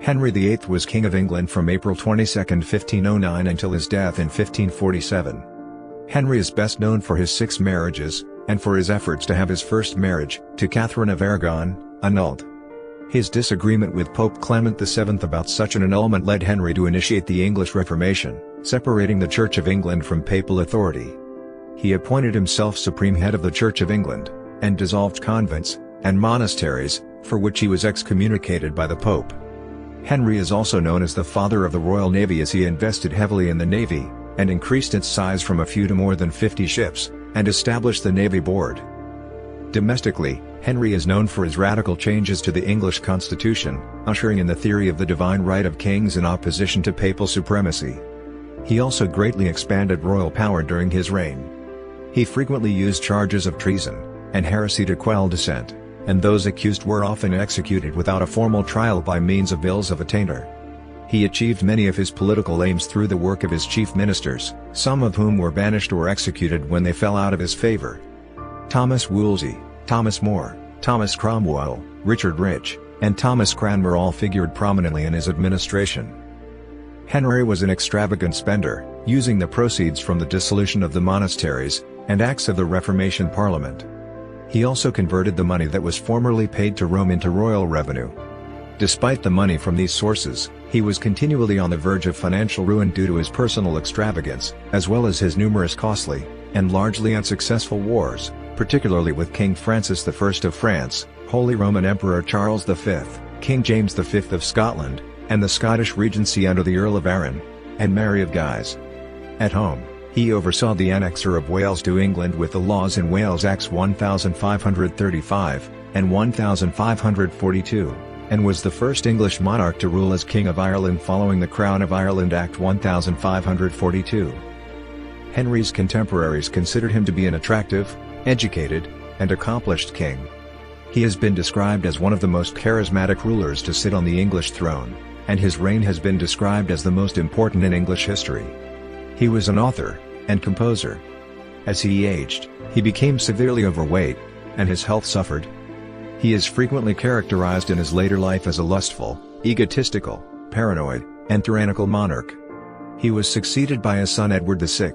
Henry VIII was King of England from April 22, 1509 until his death in 1547. Henry is best known for his 6 marriages, and for his efforts to have his first marriage, to Catherine of Aragon, annulled. His disagreement with Pope Clement VII about such an annulment led Henry to initiate the English Reformation, separating the Church of England from papal authority. He appointed himself supreme head of the Church of England, and dissolved convents and monasteries, for which he was excommunicated by the Pope. Henry is also known as the father of the Royal Navy, as he invested heavily in the Navy, and increased its size from a few to more than 50 ships, and established the Navy Board. Domestically, Henry is known for his radical changes to the English constitution, ushering in the theory of the divine right of kings in opposition to papal supremacy. He also greatly expanded royal power during his reign. He frequently used charges of treason and heresy to quell dissent, and those accused were often executed without a formal trial by means of bills of attainder. He achieved many of his political aims through the work of his chief ministers, some of whom were banished or executed when they fell out of his favour. Thomas Wolsey, Thomas More, Thomas Cromwell, Richard Rich, and Thomas Cranmer all figured prominently in his administration. Henry was an extravagant spender, using the proceeds from the dissolution of the monasteries and acts of the Reformation Parliament. He also converted the money that was formerly paid to Rome into royal revenue. Despite the money from these sources, he was continually on the verge of financial ruin due to his personal extravagance, as well as his numerous costly and largely unsuccessful wars, particularly with King Francis I of France, Holy Roman Emperor Charles V, King James V of Scotland, and the Scottish Regency under the Earl of Arran and Mary of Guise. At home, he oversaw the annexure of Wales to England with the laws in Wales Acts 1535 and 1542, and was the first English monarch to rule as King of Ireland following the Crown of Ireland Act 1542. Henry's contemporaries considered him to be an attractive, educated, and accomplished king. He has been described as one of the most charismatic rulers to sit on the English throne, and his reign has been described as the most important in English history. He was an author and composer. As he aged, he became severely overweight, and his health suffered. He is frequently characterized in his later life as a lustful, egotistical, paranoid, and tyrannical monarch. He was succeeded by his son Edward VI.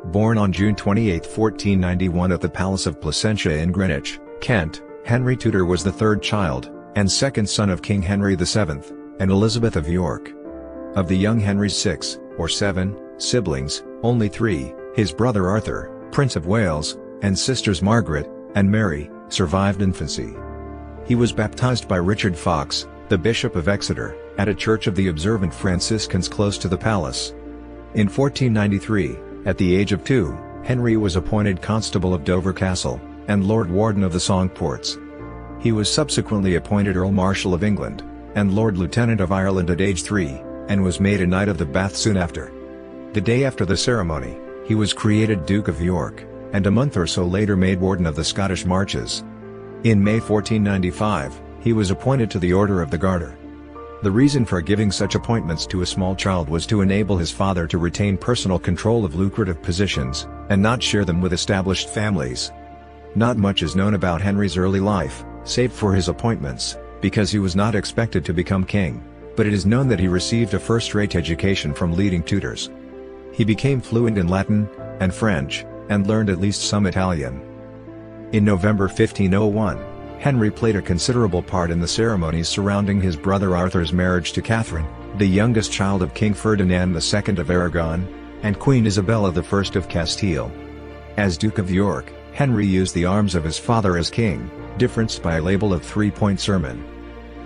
Born on June 28, 1491 at the Palace of Placentia in Greenwich, Kent, Henry Tudor was the third child, and second son of King Henry VII, and Elizabeth of York. Of the young Henry's 6, or 7, siblings, only 3, his brother Arthur, Prince of Wales, and sisters Margaret and Mary, survived infancy. He was baptized by Richard Fox, the Bishop of Exeter, at a church of the observant Franciscans close to the palace. In 1493, at the age of 2, Henry was appointed Constable of Dover Castle, and Lord Warden of the Cinque-Ports. He was subsequently appointed Earl Marshal of England, and Lord Lieutenant of Ireland at age 3, and was made a Knight of the Bath soon after. The day after the ceremony, he was created Duke of York, and a month or so later made Warden of the Scottish Marches. In May 1495, he was appointed to the Order of the Garter. The reason for giving such appointments to a small child was to enable his father to retain personal control of lucrative positions, and not share them with established families. Not much is known about Henry's early life, save for his appointments, because he was not expected to become king, but it is known that he received a first-rate education from leading tutors. He became fluent in Latin and French, and learned at least some Italian. In November 1501, Henry played a considerable part in the ceremonies surrounding his brother Arthur's marriage to Catherine, the youngest child of King Ferdinand II of Aragon, and Queen Isabella I of Castile. As Duke of York, Henry used the arms of his father as king, differenced by a label of 3-point sermon.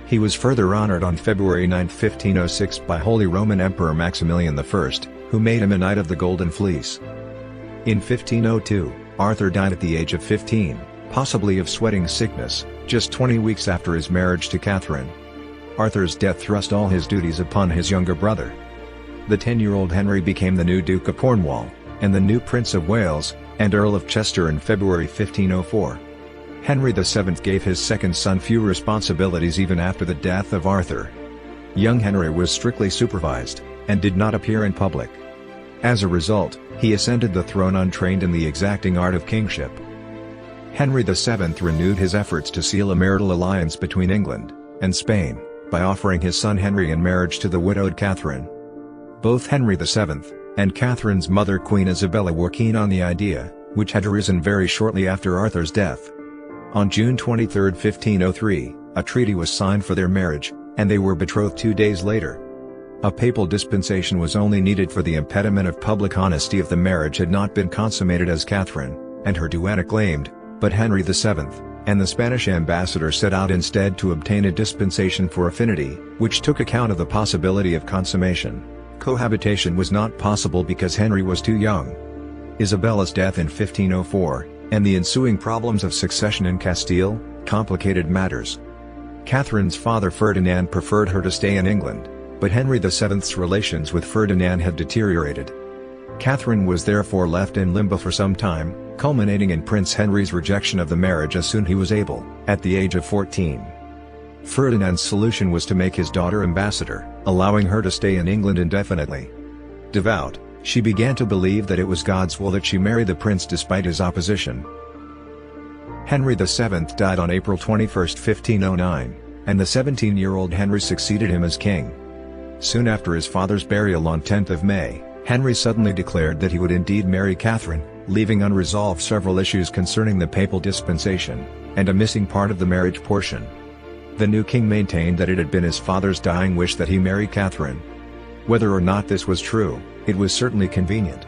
He was further honored on February 9, 1506 by Holy Roman Emperor Maximilian I, who made him a Knight of the Golden Fleece. In 1502, Arthur died at the age of 15, possibly of sweating sickness, just 20 weeks after his marriage to Catherine. Arthur's death thrust all his duties upon his younger brother. The 10-year-old Henry became the new Duke of Cornwall, and the new Prince of Wales, and Earl of Chester in February 1504. Henry VII gave his second son few responsibilities even after the death of Arthur. Young Henry was strictly supervised, and did not appear in public. As a result, he ascended the throne untrained in the exacting art of kingship. Henry VII renewed his efforts to seal a marital alliance between England and Spain, by offering his son Henry in marriage to the widowed Catherine. Both Henry VII, and Catherine's mother Queen Isabella were keen on the idea, which had arisen very shortly after Arthur's death. On June 23, 1503, a treaty was signed for their marriage, and they were betrothed 2 days later. A papal dispensation was only needed for the impediment of public honesty if the marriage had not been consummated as Catherine and her duenna claimed, but Henry VII and the Spanish ambassador set out instead to obtain a dispensation for affinity, which took account of the possibility of consummation. Cohabitation was not possible because Henry was too young. Isabella's death in 1504, and the ensuing problems of succession in Castile, complicated matters. Catherine's father Ferdinand preferred her to stay in England, but Henry VII's relations with Ferdinand had deteriorated. Catherine was therefore left in limbo for some time, culminating in Prince Henry's rejection of the marriage as soon as he was able, at the age of 14. Ferdinand's solution was to make his daughter ambassador, allowing her to stay in England indefinitely. Devout, she began to believe that it was God's will that she marry the prince despite his opposition. Henry VII died on April 21, 1509, and the 17-year-old Henry succeeded him as king. Soon after his father's burial on 10th of May, Henry suddenly declared that he would indeed marry Catherine, leaving unresolved several issues concerning the papal dispensation, and a missing part of the marriage portion. The new king maintained that it had been his father's dying wish that he marry Catherine. Whether or not this was true, it was certainly convenient.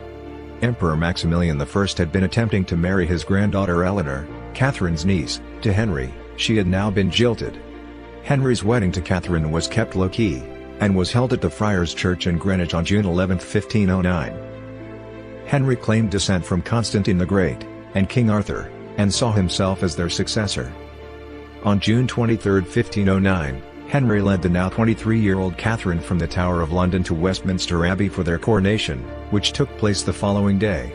Emperor Maximilian I had been attempting to marry his granddaughter Eleanor, Catherine's niece, to Henry. She had now been jilted. Henry's wedding to Catherine was kept low-key, and was held at the Friars' Church in Greenwich on June 11, 1509. Henry claimed descent from Constantine the Great, and King Arthur, and saw himself as their successor. On June 23, 1509, Henry led the now 23-year-old Catherine from the Tower of London to Westminster Abbey for their coronation, which took place the following day.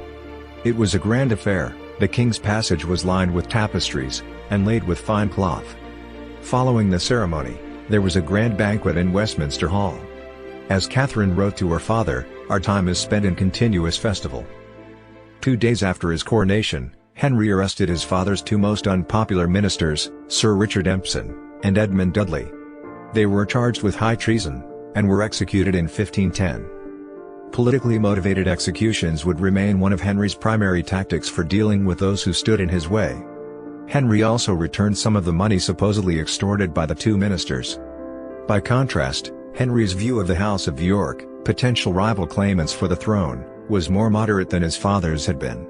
It was a grand affair. The king's passage was lined with tapestries, and laid with fine cloth. Following the ceremony, there was a grand banquet in Westminster Hall. As Catherine wrote to her father, "Our time is spent in continuous festival." 2 days after his coronation, Henry arrested his father's two most unpopular ministers, Sir Richard Empson and Edmund Dudley. They were charged with high treason, and were executed in 1510. Politically motivated executions would remain one of Henry's primary tactics for dealing with those who stood in his way. Henry also returned some of the money supposedly extorted by the two ministers. By contrast, Henry's view of the House of York, potential rival claimants for the throne, was more moderate than his father's had been.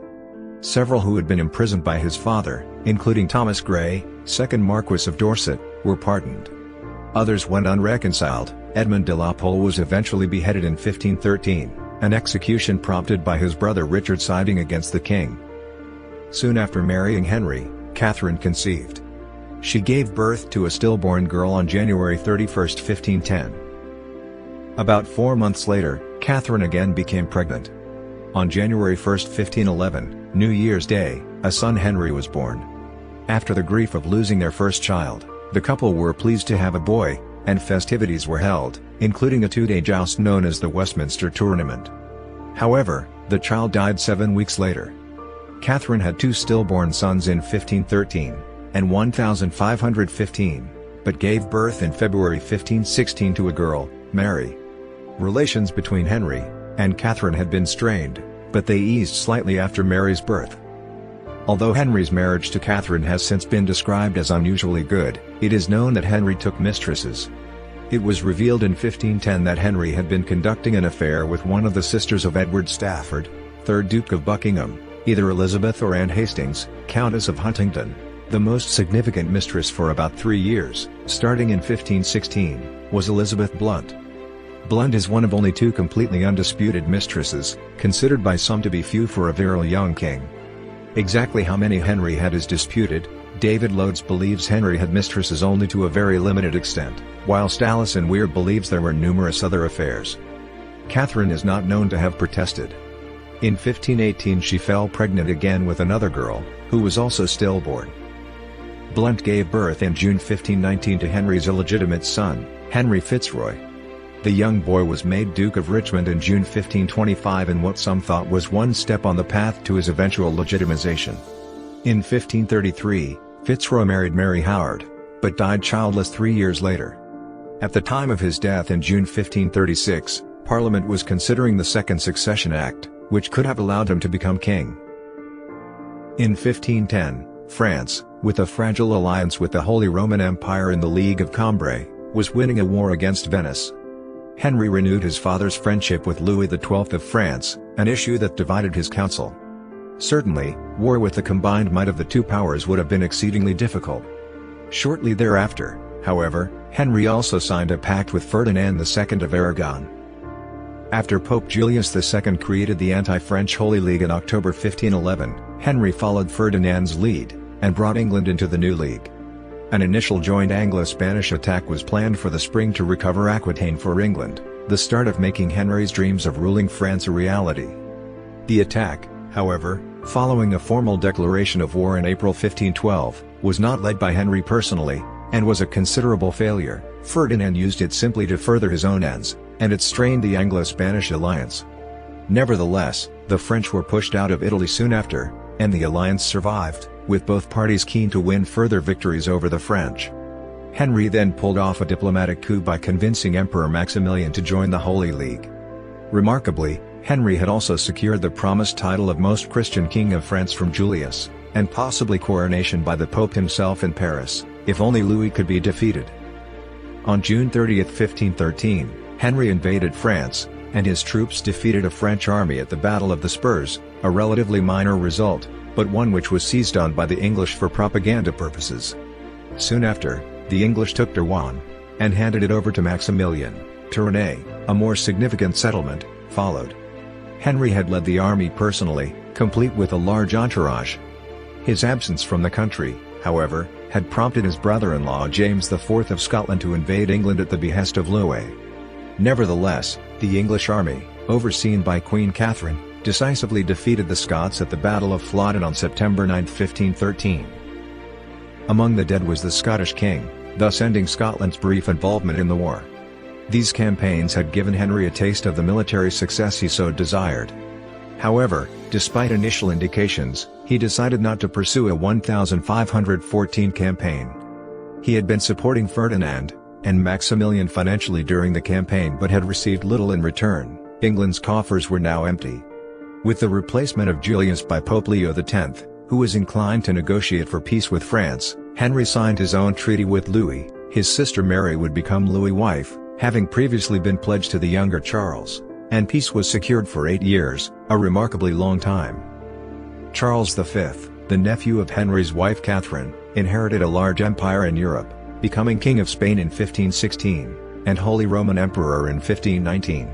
Several who had been imprisoned by his father, including Thomas Grey, 2nd Marquess of Dorset, were pardoned. Others went unreconciled. Edmund de la Pole was eventually beheaded in 1513, an execution prompted by his brother Richard siding against the king. Soon after marrying Henry, Catherine conceived. She gave birth to a stillborn girl on January 31, 1510. About 4 months later, Catherine again became pregnant. On January 1, 1511, New Year's Day, a son Henry was born. After the grief of losing their first child, the couple were pleased to have a boy, and festivities were held, including a 2-day joust known as the Westminster Tournament. However, the child died 7 weeks later. Catherine had 2 stillborn sons in 1513, and 1515, but gave birth in February 1516 to a girl, Mary. Relations between Henry and Catherine had been strained, but they eased slightly after Mary's birth. Although Henry's marriage to Catherine has since been described as unusually good, it is known that Henry took mistresses. It was revealed in 1510 that Henry had been conducting an affair with one of the sisters of Edward Stafford, 3rd Duke of Buckingham, either Elizabeth or Anne Hastings, Countess of Huntingdon, the most significant mistress for about 3 years, starting in 1516, was Elizabeth Blount. Blount is one of only 2 completely undisputed mistresses, considered by some to be few for a virile young king. Exactly how many Henry had is disputed. David Loades believes Henry had mistresses only to a very limited extent, whilst Alison Weir believes there were numerous other affairs. Catherine is not known to have protested. In 1518 she fell pregnant again with another girl, who was also stillborn. Blount gave birth in June 1519 to Henry's illegitimate son, Henry Fitzroy. The young boy was made Duke of Richmond in June 1525 in what some thought was one step on the path to his eventual legitimization. In 1533, Fitzroy married Mary Howard, but died childless 3 years later. At the time of his death in June 1536, Parliament was considering the Second Succession Act, which could have allowed him to become king. In 1510, France, with a fragile alliance with the Holy Roman Empire in the League of Cambrai, was winning a war against Venice. Henry renewed his father's friendship with Louis XII of France, an issue that divided his council. Certainly, war with the combined might of the two powers would have been exceedingly difficult. Shortly thereafter, however, Henry also signed a pact with Ferdinand II of Aragon. After Pope Julius II created the anti-French Holy League in October 1511, Henry followed Ferdinand's lead, and brought England into the new league. An initial joint Anglo-Spanish attack was planned for the spring to recover Aquitaine for England, the start of making Henry's dreams of ruling France a reality. The attack, however, following a formal declaration of war in April 1512, was not led by Henry personally, and was a considerable failure. Ferdinand used it simply to further his own ends, and it strained the Anglo-Spanish alliance. Nevertheless, the French were pushed out of Italy soon after, and the alliance survived, with both parties keen to win further victories over the French. Henry then pulled off a diplomatic coup by convincing Emperor Maximilian to join the Holy League. Remarkably, Henry had also secured the promised title of Most Christian King of France from Julius, and possibly coronation by the Pope himself in Paris, if only Louis could be defeated. On June 30, 1513, Henry invaded France, and his troops defeated a French army at the Battle of the Spurs, a relatively minor result, but one which was seized on by the English for propaganda purposes. Soon after, the English took Rouen, and handed it over to Maximilian. Tournai, a more significant settlement, followed. Henry had led the army personally, complete with a large entourage. His absence from the country, however, had prompted his brother-in-law James IV of Scotland to invade England at the behest of Louis. Nevertheless, the English army, overseen by Queen Catherine, decisively defeated the Scots at the Battle of Flodden on September 9, 1513. Among the dead was the Scottish king, thus ending Scotland's brief involvement in the war. These campaigns had given Henry a taste of the military success he so desired. However, despite initial indications, he decided not to pursue a 1514 campaign. He had been supporting Ferdinand and Maximilian financially during the campaign but had received little in return. England's coffers were now empty. With the replacement of Julius by Pope Leo X, who was inclined to negotiate for peace with France, Henry signed his own treaty with Louis. His sister Mary would become Louis' wife, having previously been pledged to the younger Charles, and peace was secured for 8 years, a remarkably long time. Charles V, the nephew of Henry's wife Catherine, inherited a large empire in Europe, becoming King of Spain in 1516, and Holy Roman Emperor in 1519.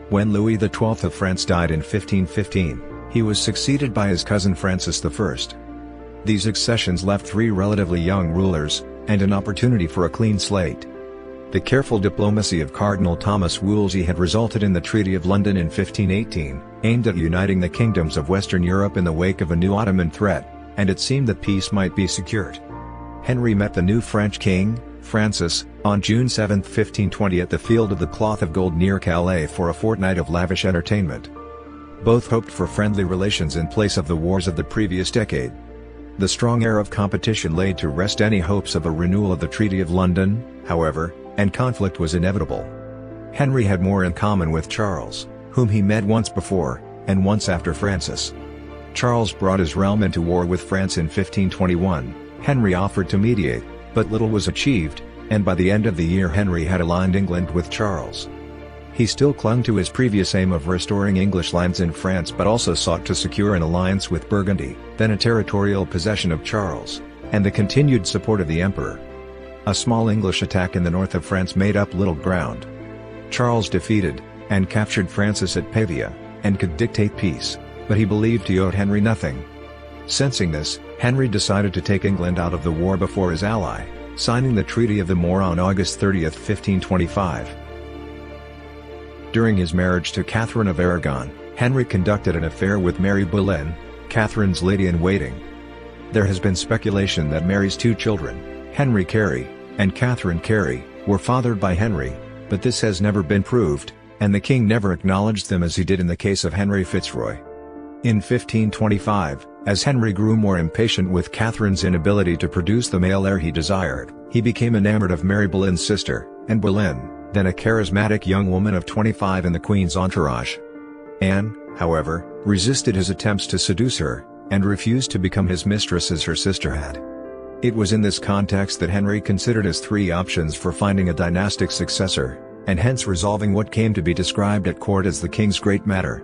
When Louis XII of France died in 1515, he was succeeded by his cousin Francis I. These accessions left 3 relatively young rulers, and an opportunity for a clean slate. The careful diplomacy of Cardinal Thomas Wolsey had resulted in the Treaty of London in 1518, aimed at uniting the kingdoms of Western Europe in the wake of a new Ottoman threat, and it seemed that peace might be secured. Henry met the new French king, Francis, on June 7, 1520 at the Field of the Cloth of Gold near Calais for a fortnight of lavish entertainment. Both hoped for friendly relations in place of the wars of the previous decade. The strong air of competition laid to rest any hopes of a renewal of the Treaty of London, however, and conflict was inevitable. Henry had more in common with Charles, whom he met once before, and once after Francis. Charles brought his realm into war with France in 1521, Henry offered to mediate, but little was achieved, and by the end of the year Henry had aligned England with Charles. He still clung to his previous aim of restoring English lands in France but also sought to secure an alliance with Burgundy, then a territorial possession of Charles, and the continued support of the Emperor. A small English attack in the north of France made up little ground. Charles defeated, and captured Francis at Pavia, and could dictate peace, but he believed he owed Henry nothing. Sensing this, Henry decided to take England out of the war before his ally, signing the Treaty of the Moor on August 30, 1525. During his marriage to Catherine of Aragon, Henry conducted an affair with Mary Boleyn, Catherine's lady-in-waiting. There has been speculation that Mary's 2 children, Henry Carey and Catherine Carey, were fathered by Henry, but this has never been proved, and the king never acknowledged them as he did in the case of Henry Fitzroy. In 1525, as Henry grew more impatient with Catherine's inability to produce the male heir he desired, he became enamored of Mary Boleyn's sister, and Boleyn, then a charismatic young woman of 25 in the Queen's entourage. Anne, however, resisted his attempts to seduce her, and refused to become his mistress as her sister had. It was in this context that Henry considered his three options for finding a dynastic successor, and hence resolving what came to be described at court as the King's Great Matter.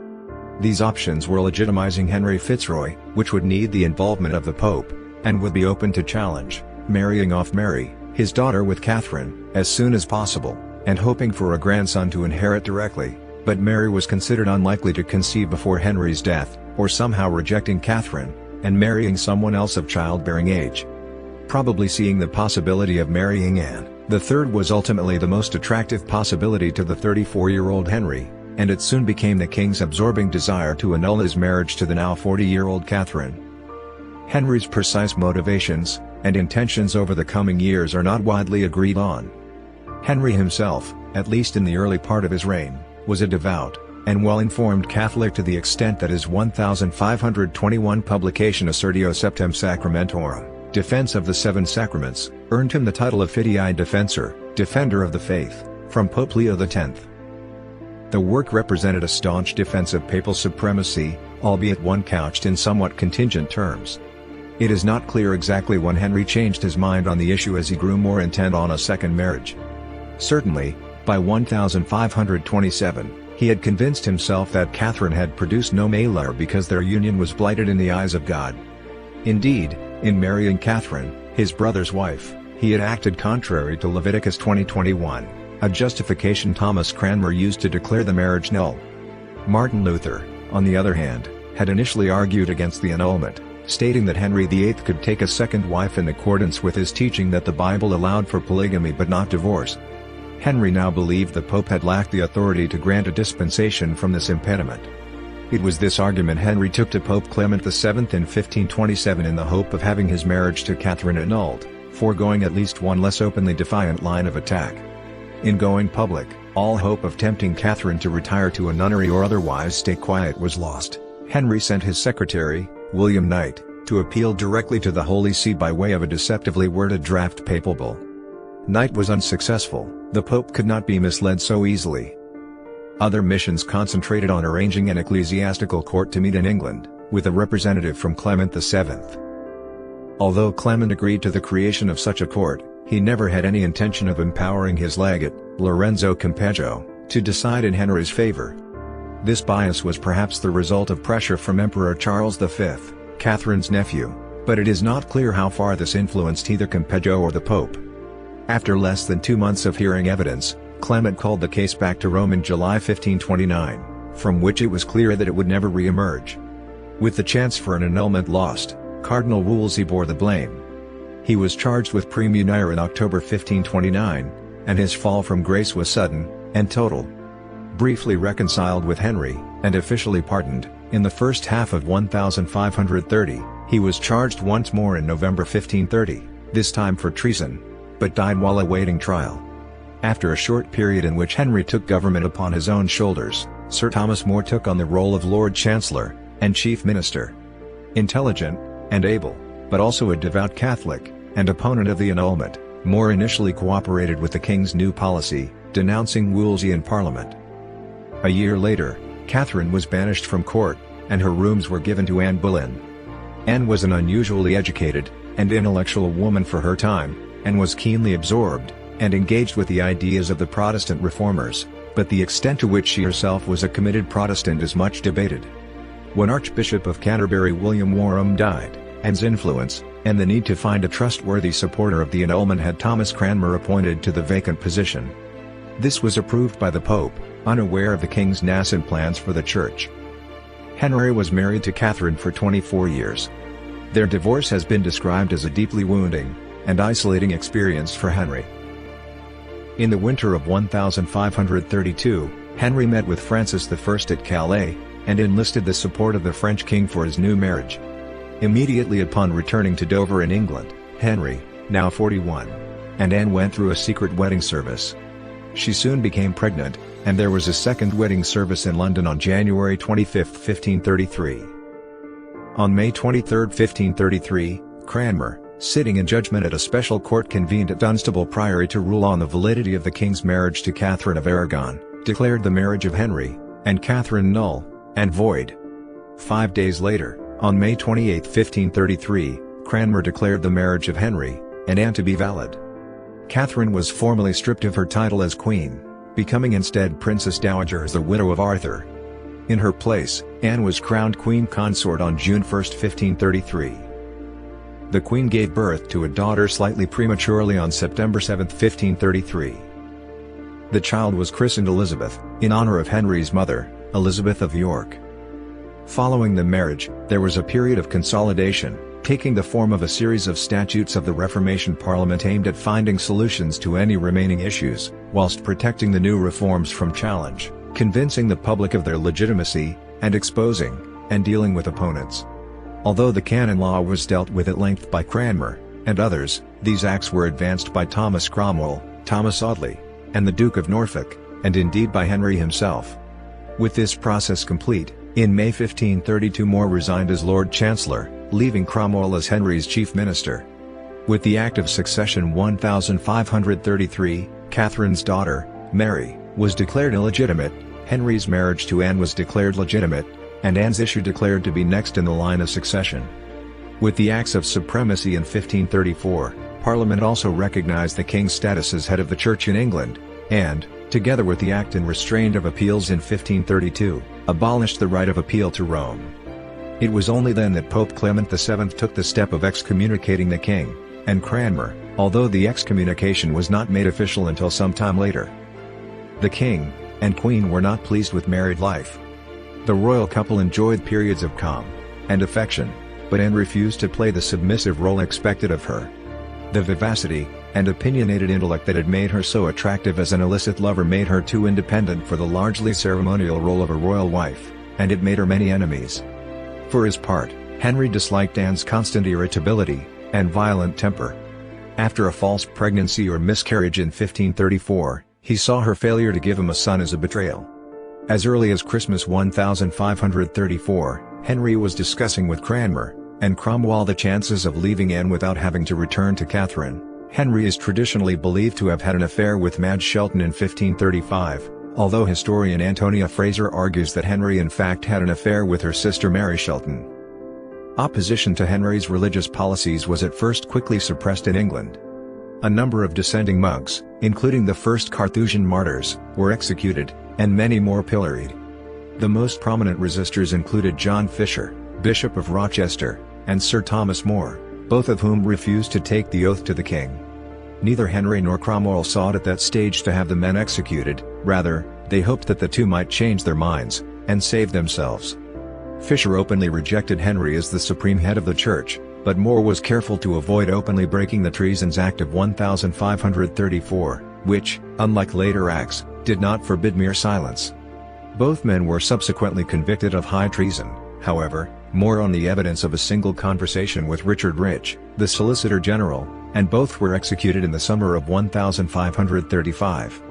These options were legitimizing Henry Fitzroy, which would need the involvement of the Pope, and would be open to challenge, marrying off Mary, his daughter with Catherine, as soon as possible, and hoping for a grandson to inherit directly, but Mary was considered unlikely to conceive before Henry's death, or somehow rejecting Catherine, and marrying someone else of childbearing age. Probably seeing the possibility of marrying Anne, the third was ultimately the most attractive possibility to the 34-year-old Henry, and it soon became the king's absorbing desire to annul his marriage to the now 40-year-old Catherine. Henry's precise motivations and intentions over the coming years are not widely agreed on. Henry himself, at least in the early part of his reign, was a devout and well-informed Catholic to the extent that his 1521 publication Assertio Septem Sacramentorum, Defense of the Seven Sacraments, earned him the title of Fidei Defensor, Defender of the Faith, from Pope Leo X. The work represented a staunch defense of papal supremacy, albeit one couched in somewhat contingent terms. It is not clear exactly when Henry changed his mind on the issue as he grew more intent on a second marriage. Certainly, by 1527, he had convinced himself that Catherine had produced no male heir because their union was blighted in the eyes of God. Indeed, in marrying Catherine, his brother's wife, he had acted contrary to Leviticus 20:21, a justification Thomas Cranmer used to declare the marriage null. Martin Luther, on the other hand, had initially argued against the annulment, stating that Henry VIII could take a second wife in accordance with his teaching that the Bible allowed for polygamy but not divorce. Henry now believed the Pope had lacked the authority to grant a dispensation from this impediment. It was this argument Henry took to Pope Clement VII in 1527 in the hope of having his marriage to Catherine annulled, foregoing at least one less openly defiant line of attack. In going public, all hope of tempting Catherine to retire to a nunnery or otherwise stay quiet was lost. Henry sent his secretary, William Knight, to appeal directly to the Holy See by way of a deceptively worded draft papal bull. Knight was unsuccessful. The Pope could not be misled so easily. Other missions concentrated on arranging an ecclesiastical court to meet in England, with a representative from Clement VII. Although Clement agreed to the creation of such a court, he never had any intention of empowering his legate, Lorenzo Campeggio, to decide in Henry's favour. This bias was perhaps the result of pressure from Emperor Charles V, Catherine's nephew, but it is not clear how far this influenced either Campeggio or the Pope. After less than 2 months of hearing evidence, Clement called the case back to Rome in July 1529, from which it was clear that it would never re-emerge. With the chance for an annulment lost, Cardinal Wolsey bore the blame. He was charged with premunire in October 1529, and his fall from grace was sudden and total. Briefly reconciled with Henry, and officially pardoned, in the first half of 1530, he was charged once more in November 1530, this time for treason, but died while awaiting trial. After a short period in which Henry took government upon his own shoulders, Sir Thomas More took on the role of Lord Chancellor and Chief Minister. Intelligent and able, but also a devout Catholic, and opponent of the annulment, More initially cooperated with the king's new policy, denouncing Wolsey in Parliament. A year later, Catherine was banished from court, and her rooms were given to Anne Boleyn. Anne was an unusually educated and intellectual woman for her time, and was keenly absorbed and engaged with the ideas of the Protestant reformers, but the extent to which she herself was a committed Protestant is much debated. When Archbishop of Canterbury William Warham died, Anne's influence, and the need to find a trustworthy supporter of the annulment had Thomas Cranmer appointed to the vacant position. This was approved by the Pope, unaware of the king's nascent plans for the Church. Henry was married to Catherine for 24 years. Their divorce has been described as a deeply wounding and isolating experience for Henry. In the winter of 1532, Henry met with Francis I at Calais, and enlisted the support of the French king for his new marriage. Immediately upon returning to Dover in England, Henry, now 41, and Anne went through a secret wedding service. She soon became pregnant, and there was a second wedding service in London on January 25, 1533. On May 23, 1533, Cranmer, sitting in judgment at a special court convened at Dunstable Priory to rule on the validity of the king's marriage to Catherine of Aragon, declared the marriage of Henry and Catherine null and void. 5 days later, on May 28, 1533, Cranmer declared the marriage of Henry and Anne to be valid. Catherine was formally stripped of her title as queen, becoming instead Princess Dowager as the widow of Arthur. In her place, Anne was crowned queen consort on June 1, 1533. The queen gave birth to a daughter slightly prematurely on September 7, 1533. The child was christened Elizabeth, in honor of Henry's mother, Elizabeth of York. Following the marriage, there was a period of consolidation, taking the form of a series of statutes of the Reformation Parliament aimed at finding solutions to any remaining issues, whilst protecting the new reforms from challenge, convincing the public of their legitimacy, and exposing and dealing with opponents. Although the canon law was dealt with at length by Cranmer and others, these acts were advanced by Thomas Cromwell, Thomas Audley, and the Duke of Norfolk, and indeed by Henry himself. With this process complete, in May 1532 More resigned as Lord Chancellor, leaving Cromwell as Henry's chief minister. With the Act of Succession 1533, Catherine's daughter, Mary, was declared illegitimate, Henry's marriage to Anne was declared legitimate, and Anne's issue declared to be next in the line of succession. With the Acts of Supremacy in 1534, Parliament also recognized the king's status as head of the Church in England, and, together with the Act in Restraint of Appeals in 1532, abolished the right of appeal to Rome. It was only then that Pope Clement VII took the step of excommunicating the king and Cranmer, although the excommunication was not made official until some time later. The king and queen were not pleased with married life. The royal couple enjoyed periods of calm and affection, but Anne refused to play the submissive role expected of her. The vivacity and opinionated intellect that had made her so attractive as an illicit lover made her too independent for the largely ceremonial role of a royal wife, and it made her many enemies. For his part, Henry disliked Anne's constant irritability and violent temper. After a false pregnancy or miscarriage in 1534, he saw her failure to give him a son as a betrayal. As early as Christmas 1534, Henry was discussing with Cranmer and Cromwell the chances of leaving Anne without having to return to Catherine. Henry is traditionally believed to have had an affair with Madge Shelton in 1535, although historian Antonia Fraser argues that Henry in fact had an affair with her sister Mary Shelton. Opposition to Henry's religious policies was at first quickly suppressed in England. A number of dissenting monks, including the first Carthusian martyrs, were executed, and many more pilloried. The most prominent resistors included John Fisher, Bishop of Rochester, and Sir Thomas More, both of whom refused to take the oath to the king. Neither Henry nor Cromwell sought at that stage to have the men executed, rather, they hoped that the two might change their minds and save themselves. Fisher openly rejected Henry as the supreme head of the church, but More was careful to avoid openly breaking the Treasons Act of 1534, which, unlike later acts, did not forbid mere silence. Both men were subsequently convicted of high treason, however, More on the evidence of a single conversation with Richard Rich, the Solicitor General, and both were executed in the summer of 1535.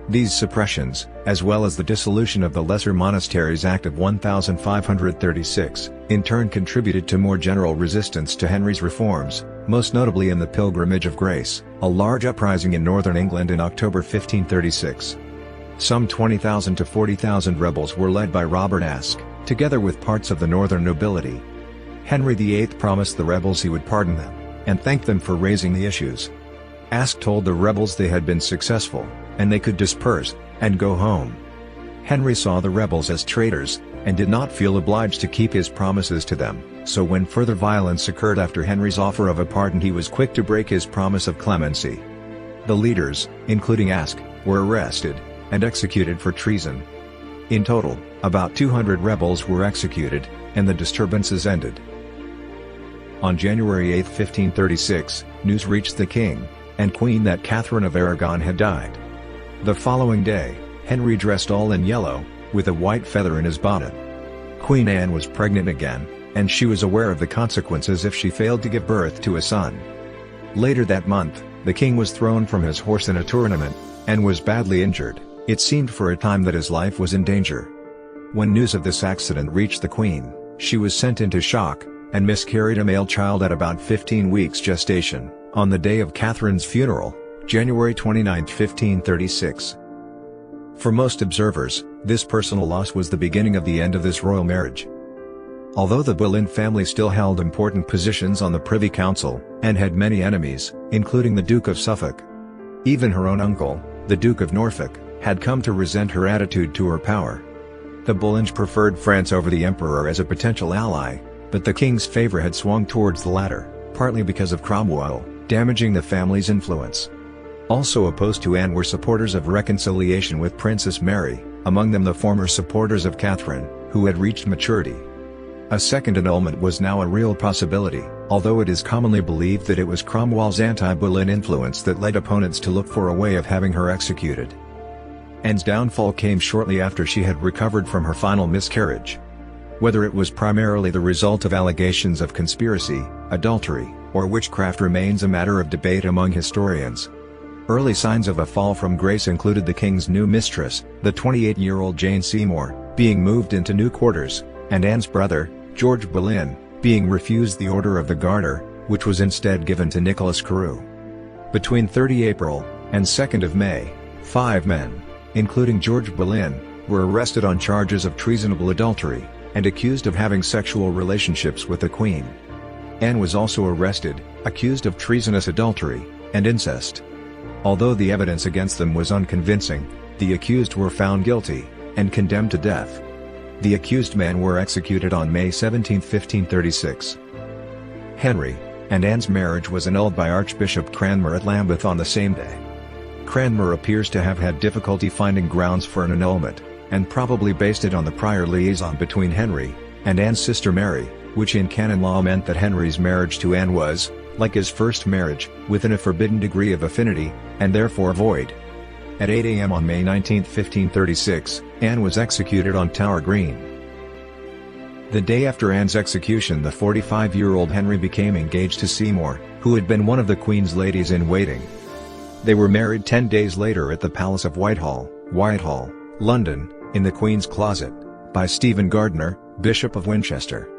These suppressions, as well as the dissolution of the Lesser Monasteries Act of 1536, in turn contributed to more general resistance to Henry's reforms, most notably in the Pilgrimage of Grace, a large uprising in northern England in October 1536. Some 20,000 to 40,000 rebels were led by Robert Aske, together with parts of the northern nobility. Henry VIII promised the rebels he would pardon them, and thanked them for raising the issues. Aske told the rebels they had been successful, and they could disperse and go home. Henry saw the rebels as traitors, and did not feel obliged to keep his promises to them, so when further violence occurred after Henry's offer of a pardon he was quick to break his promise of clemency. The leaders, including Aske, were arrested and executed for treason. In total, about 200 rebels were executed, and the disturbances ended. On January 8, 1536, news reached the king and queen that Catherine of Aragon had died. The following day, Henry dressed all in yellow, with a white feather in his bonnet. Queen Anne was pregnant again, and she was aware of the consequences if she failed to give birth to a son. Later that month, the king was thrown from his horse in a tournament, and was badly injured. It seemed for a time that his life was in danger. When news of this accident reached the queen, she was sent into shock, and miscarried a male child at about 15 weeks gestation, on the day of Catherine's funeral, January 29, 1536. For most observers, this personal loss was the beginning of the end of this royal marriage. Although the Boleyn family still held important positions on the Privy Council, and had many enemies, including the Duke of Suffolk. Even her own uncle, the Duke of Norfolk, had come to resent her attitude to her power. The Boleyns preferred France over the Emperor as a potential ally, but the king's favour had swung towards the latter, partly because of Cromwell, damaging the family's influence. Also opposed to Anne were supporters of reconciliation with Princess Mary, among them the former supporters of Catherine, who had reached maturity. A second annulment was now a real possibility, although it is commonly believed that it was Cromwell's anti-Boleyn influence that led opponents to look for a way of having her executed. Anne's downfall came shortly after she had recovered from her final miscarriage. Whether it was primarily the result of allegations of conspiracy, adultery, or witchcraft remains a matter of debate among historians. Early signs of a fall from grace included the king's new mistress, the 28-year-old Jane Seymour, being moved into new quarters, and Anne's brother, George Boleyn, being refused the Order of the Garter, which was instead given to Nicholas Carew. Between 30 April and 2 May, 5 men, including George Boleyn, were arrested on charges of treasonable adultery, and accused of having sexual relationships with the Queen. Anne was also arrested, accused of treasonous adultery, and incest. Although the evidence against them was unconvincing, the accused were found guilty, and condemned to death. The accused men were executed on May 17, 1536. Henry and Anne's marriage was annulled by Archbishop Cranmer at Lambeth on the same day. Cranmer appears to have had difficulty finding grounds for an annulment, and probably based it on the prior liaison between Henry and Anne's sister Mary, which in canon law meant that Henry's marriage to Anne was, like his first marriage, within a forbidden degree of affinity, and therefore void. At 8 a.m. on May 19, 1536, Anne was executed on Tower Green. The day after Anne's execution, the 45-year-old Henry became engaged to Seymour, who had been one of the Queen's ladies-in-waiting. They were married 10 days later at the Palace of Whitehall, London, in the Queen's Closet, by Stephen Gardiner, Bishop of Winchester.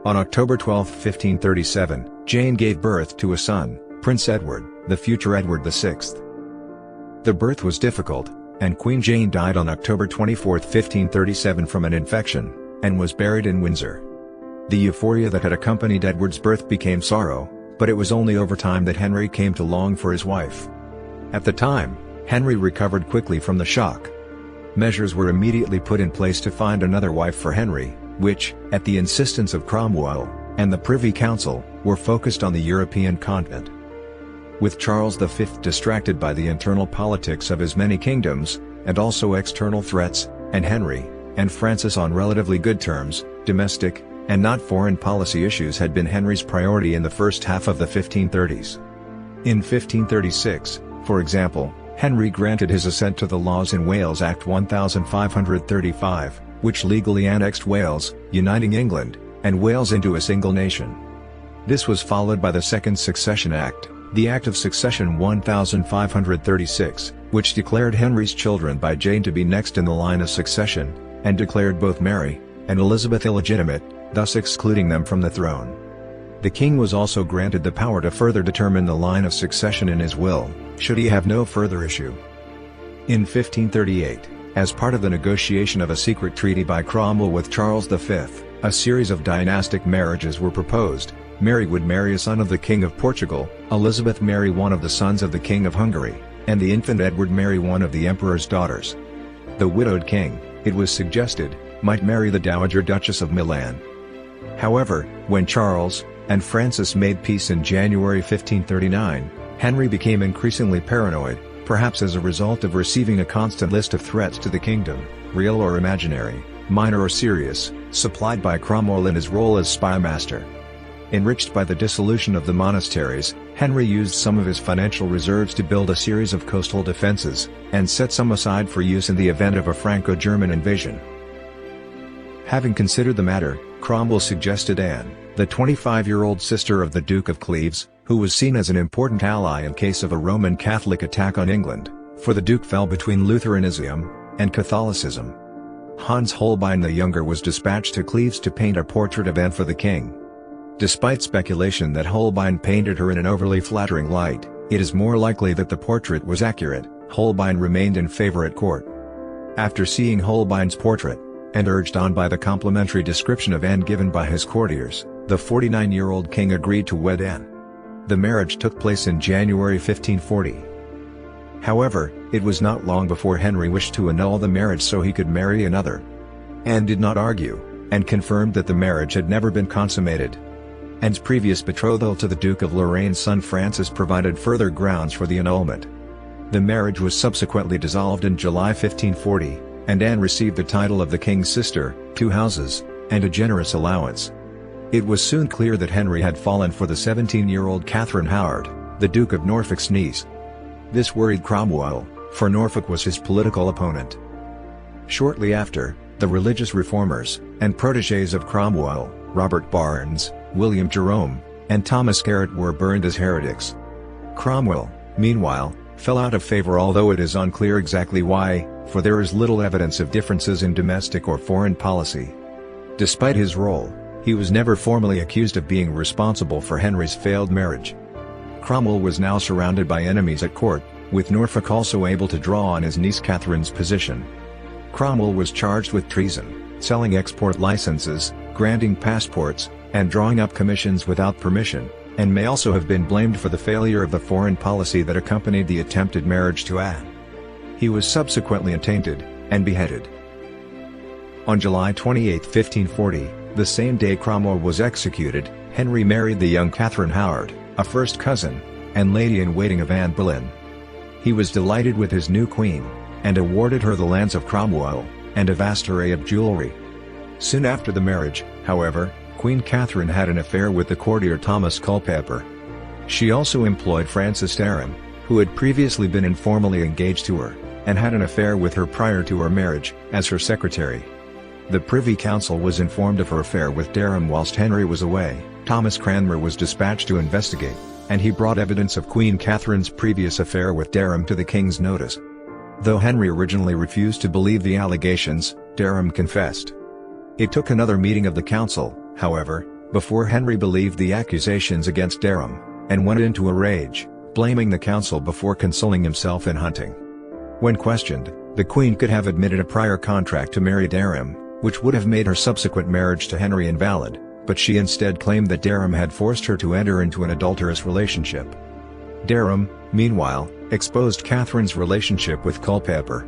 On October 12, 1537, Jane gave birth to a son, Prince Edward, the future Edward VI. The birth was difficult, and Queen Jane died on October 24, 1537 from an infection, and was buried in Windsor. The euphoria that had accompanied Edward's birth became sorrow, but it was only over time that Henry came to long for his wife. At the time, Henry recovered quickly from the shock. Measures were immediately put in place to find another wife for Henry, which, at the insistence of Cromwell and the Privy Council, were focused on the European continent. With Charles V distracted by the internal politics of his many kingdoms, and also external threats, and Henry and Francis on relatively good terms, domestic, and not foreign policy issues had been Henry's priority in the first half of the 1530s. In 1536, for example, Henry granted his assent to the Laws in Wales Act 1535, which legally annexed Wales, uniting England and Wales into a single nation. This was followed by the Second Succession Act, the Act of Succession 1536, which declared Henry's children by Jane to be next in the line of succession, and declared both Mary and Elizabeth illegitimate, thus excluding them from the throne. The king was also granted the power to further determine the line of succession in his will, should he have no further issue. In 1538, as part of the negotiation of a secret treaty by Cromwell with Charles V, a series of dynastic marriages were proposed. Mary would marry a son of the King of Portugal, Elizabeth marry one of the sons of the King of Hungary, and the infant Edward marry one of the Emperor's daughters. The widowed king, it was suggested, might marry the Dowager Duchess of Milan. However, when Charles and Francis made peace in January 1539, Henry became increasingly paranoid, perhaps as a result of receiving a constant list of threats to the kingdom, real or imaginary, minor or serious, supplied by Cromwell in his role as spy master. Enriched by the dissolution of the monasteries, Henry used some of his financial reserves to build a series of coastal defences, and set some aside for use in the event of a Franco-German invasion. Having considered the matter, Cromwell suggested Anne, the 25-year-old sister of the Duke of Cleves, who was seen as an important ally in case of a Roman Catholic attack on England, for the Duke fell between Lutheranism and Catholicism. Hans Holbein the Younger was dispatched to Cleves to paint a portrait of Anne for the king. Despite speculation that Holbein painted her in an overly flattering light, it is more likely that the portrait was accurate. Holbein remained in favour at court. After seeing Holbein's portrait, and urged on by the complimentary description of Anne given by his courtiers, the 49-year-old king agreed to wed Anne. The marriage took place in January 1540. However, it was not long before Henry wished to annul the marriage so he could marry another. Anne did not argue, and confirmed that the marriage had never been consummated. Anne's previous betrothal to the Duke of Lorraine's son Francis provided further grounds for the annulment. The marriage was subsequently dissolved in July 1540, and Anne received the title of the king's sister, 2 houses, and a generous allowance. It was soon clear that Henry had fallen for the 17-year-old Catherine Howard, the Duke of Norfolk's niece. This worried Cromwell, for Norfolk was his political opponent. Shortly after, the religious reformers, and protégés of Cromwell, Robert Barnes, William Jerome, and Thomas Garrett were burned as heretics. Cromwell, meanwhile, fell out of favour, although it is unclear exactly why, for there is little evidence of differences in domestic or foreign policy. Despite his role, he was never formally accused of being responsible for Henry's failed marriage. Cromwell was now surrounded by enemies at court, with Norfolk also able to draw on his niece Catherine's position. Cromwell was charged with treason, selling export licenses, granting passports, and drawing up commissions without permission, and may also have been blamed for the failure of the foreign policy that accompanied the attempted marriage to Anne. He was subsequently attainted, and beheaded. On July 28, 1540, the same day Cromwell was executed, Henry married the young Catherine Howard, a first cousin, and lady-in-waiting of Anne Boleyn. He was delighted with his new queen, and awarded her the lands of Cromwell, and a vast array of jewellery. Soon after the marriage, however, Queen Catherine had an affair with the courtier Thomas Culpeper. She also employed Francis Derham, who had previously been informally engaged to her, and had an affair with her prior to her marriage, as her secretary. The Privy Council was informed of her affair with Derham whilst Henry was away. Thomas Cranmer was dispatched to investigate, and he brought evidence of Queen Catherine's previous affair with Derham to the king's notice. Though Henry originally refused to believe the allegations, Derham confessed. It took another meeting of the council, however, before Henry believed the accusations against Derham, and went into a rage, blaming the council before consoling himself in hunting. When questioned, the Queen could have admitted a prior contract to marry Derham, which would have made her subsequent marriage to Henry invalid, but she instead claimed that Derham had forced her to enter into an adulterous relationship. Derham, meanwhile, exposed Catherine's relationship with Culpeper.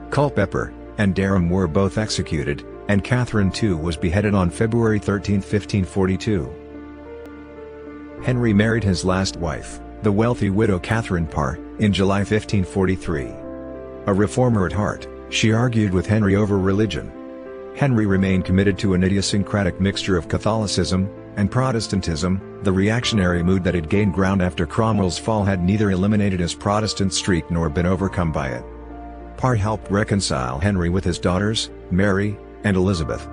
Culpeper and Derham were both executed, and Catherine too was beheaded on February 13, 1542. Henry married his last wife, the wealthy widow Catherine Parr, in July 1543. A reformer at heart, she argued with Henry over religion. Henry remained committed to an idiosyncratic mixture of Catholicism and Protestantism. The reactionary mood that had gained ground after Cromwell's fall had neither eliminated his Protestant streak nor been overcome by it. Parr helped reconcile Henry with his daughters, Mary and Elizabeth.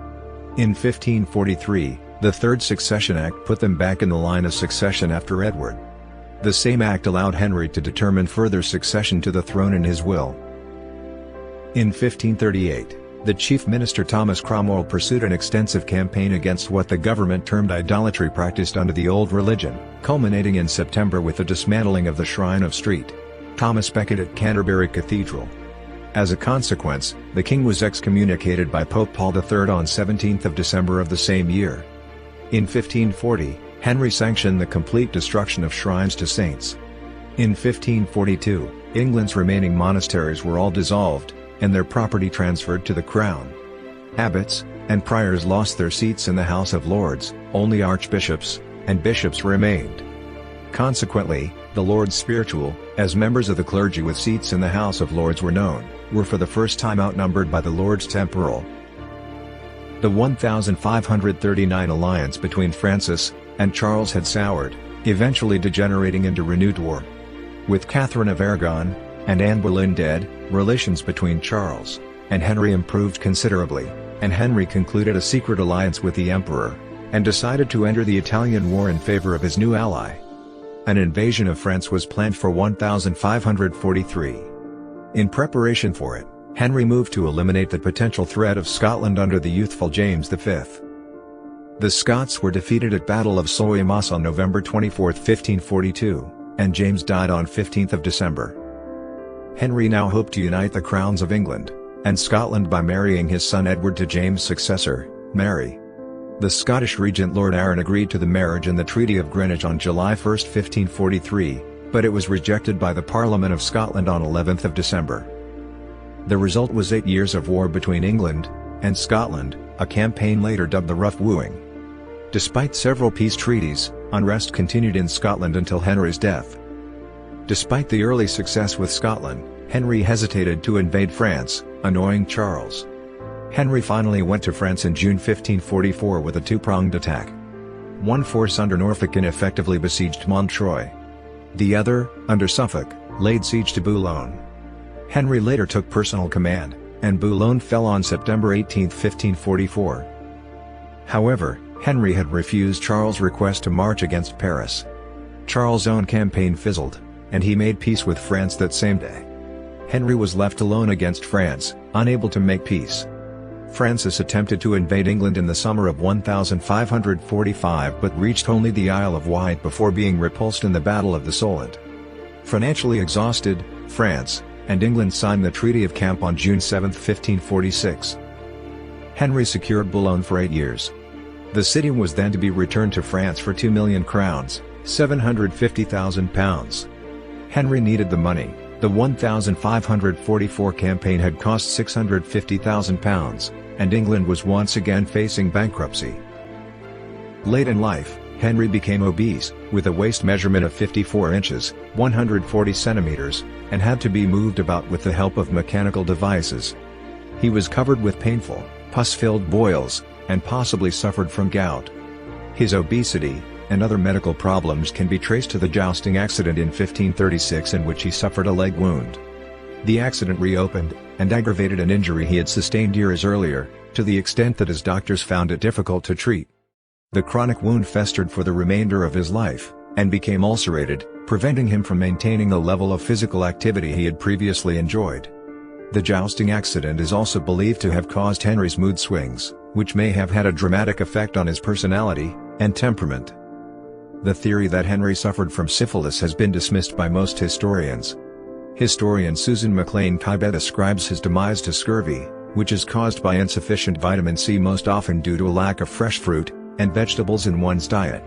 In 1543, the Third Succession Act put them back in the line of succession after Edward. The same act allowed Henry to determine further succession to the throne in his will. In 1538, the Chief Minister Thomas Cromwell pursued an extensive campaign against what the government termed idolatry practiced under the old religion, culminating in September with the dismantling of the Shrine of St. Thomas Becket at Canterbury Cathedral. As a consequence, the king was excommunicated by Pope Paul III on 17 December of the same year. In 1540, Henry sanctioned the complete destruction of shrines to saints. In 1542, England's remaining monasteries were all dissolved, and their property transferred to the crown. Abbots and priors lost their seats in the House of Lords, only archbishops and bishops remained. Consequently, the Lords Spiritual, as members of the clergy with seats in the House of Lords were known, were for the first time outnumbered by the Lords Temporal. The 1539 alliance between Francis and Charles had soured, eventually degenerating into renewed war. With Catherine of Aragon and Anne Boleyn dead, relations between Charles and Henry improved considerably, and Henry concluded a secret alliance with the Emperor, and decided to enter the Italian War in favour of his new ally. An invasion of France was planned for 1543. In preparation for it, Henry moved to eliminate the potential threat of Scotland under the youthful James V. The Scots were defeated at Battle of Soissons on November 24, 1542, and James died on 15th of December. Henry now hoped to unite the crowns of England and Scotland by marrying his son Edward to James' successor, Mary. The Scottish regent Lord Arran agreed to the marriage in the Treaty of Greenwich on July 1, 1543, but it was rejected by the Parliament of Scotland on 11th of December. The result was 8 years of war between England and Scotland, a campaign later dubbed the Rough Wooing. Despite several peace treaties, unrest continued in Scotland until Henry's death. Despite the early success with Scotland, Henry hesitated to invade France, annoying Charles. Henry finally went to France in June 1544 with a two-pronged attack. One force under Norfolk ineffectively besieged Montreuil. The other, under Suffolk, laid siege to Boulogne. Henry later took personal command, and Boulogne fell on September 18, 1544. However, Henry had refused Charles' request to march against Paris. Charles' own campaign fizzled, and he made peace with France that same day. Henry was left alone against France, unable to make peace. Francis attempted to invade England in the summer of 1545 but reached only the Isle of Wight before being repulsed in the Battle of the Solent. Financially exhausted, France and England signed the Treaty of Camp on June 7, 1546. Henry secured Boulogne for 8 years. The city was then to be returned to France for 2 million crowns, £750,000. Henry needed the money. The 1544 campaign had cost £650,000, and England was once again facing bankruptcy. Late in life, Henry became obese, with a waist measurement of 54 inches, 140 centimeters, and had to be moved about with the help of mechanical devices. He was covered with painful, pus-filled boils, and possibly suffered from gout. His obesity and other medical problems can be traced to the jousting accident in 1536 in which he suffered a leg wound. The accident reopened and aggravated an injury he had sustained years earlier, to the extent that his doctors found it difficult to treat. The chronic wound festered for the remainder of his life, and became ulcerated, preventing him from maintaining the level of physical activity he had previously enjoyed. The jousting accident is also believed to have caused Henry's mood swings, which may have had a dramatic effect on his personality and temperament. The theory that Henry suffered from syphilis has been dismissed by most historians. Historian Susan MacLean Kybet ascribes his demise to scurvy, which is caused by insufficient vitamin C, most often due to a lack of fresh fruit and vegetables in one's diet.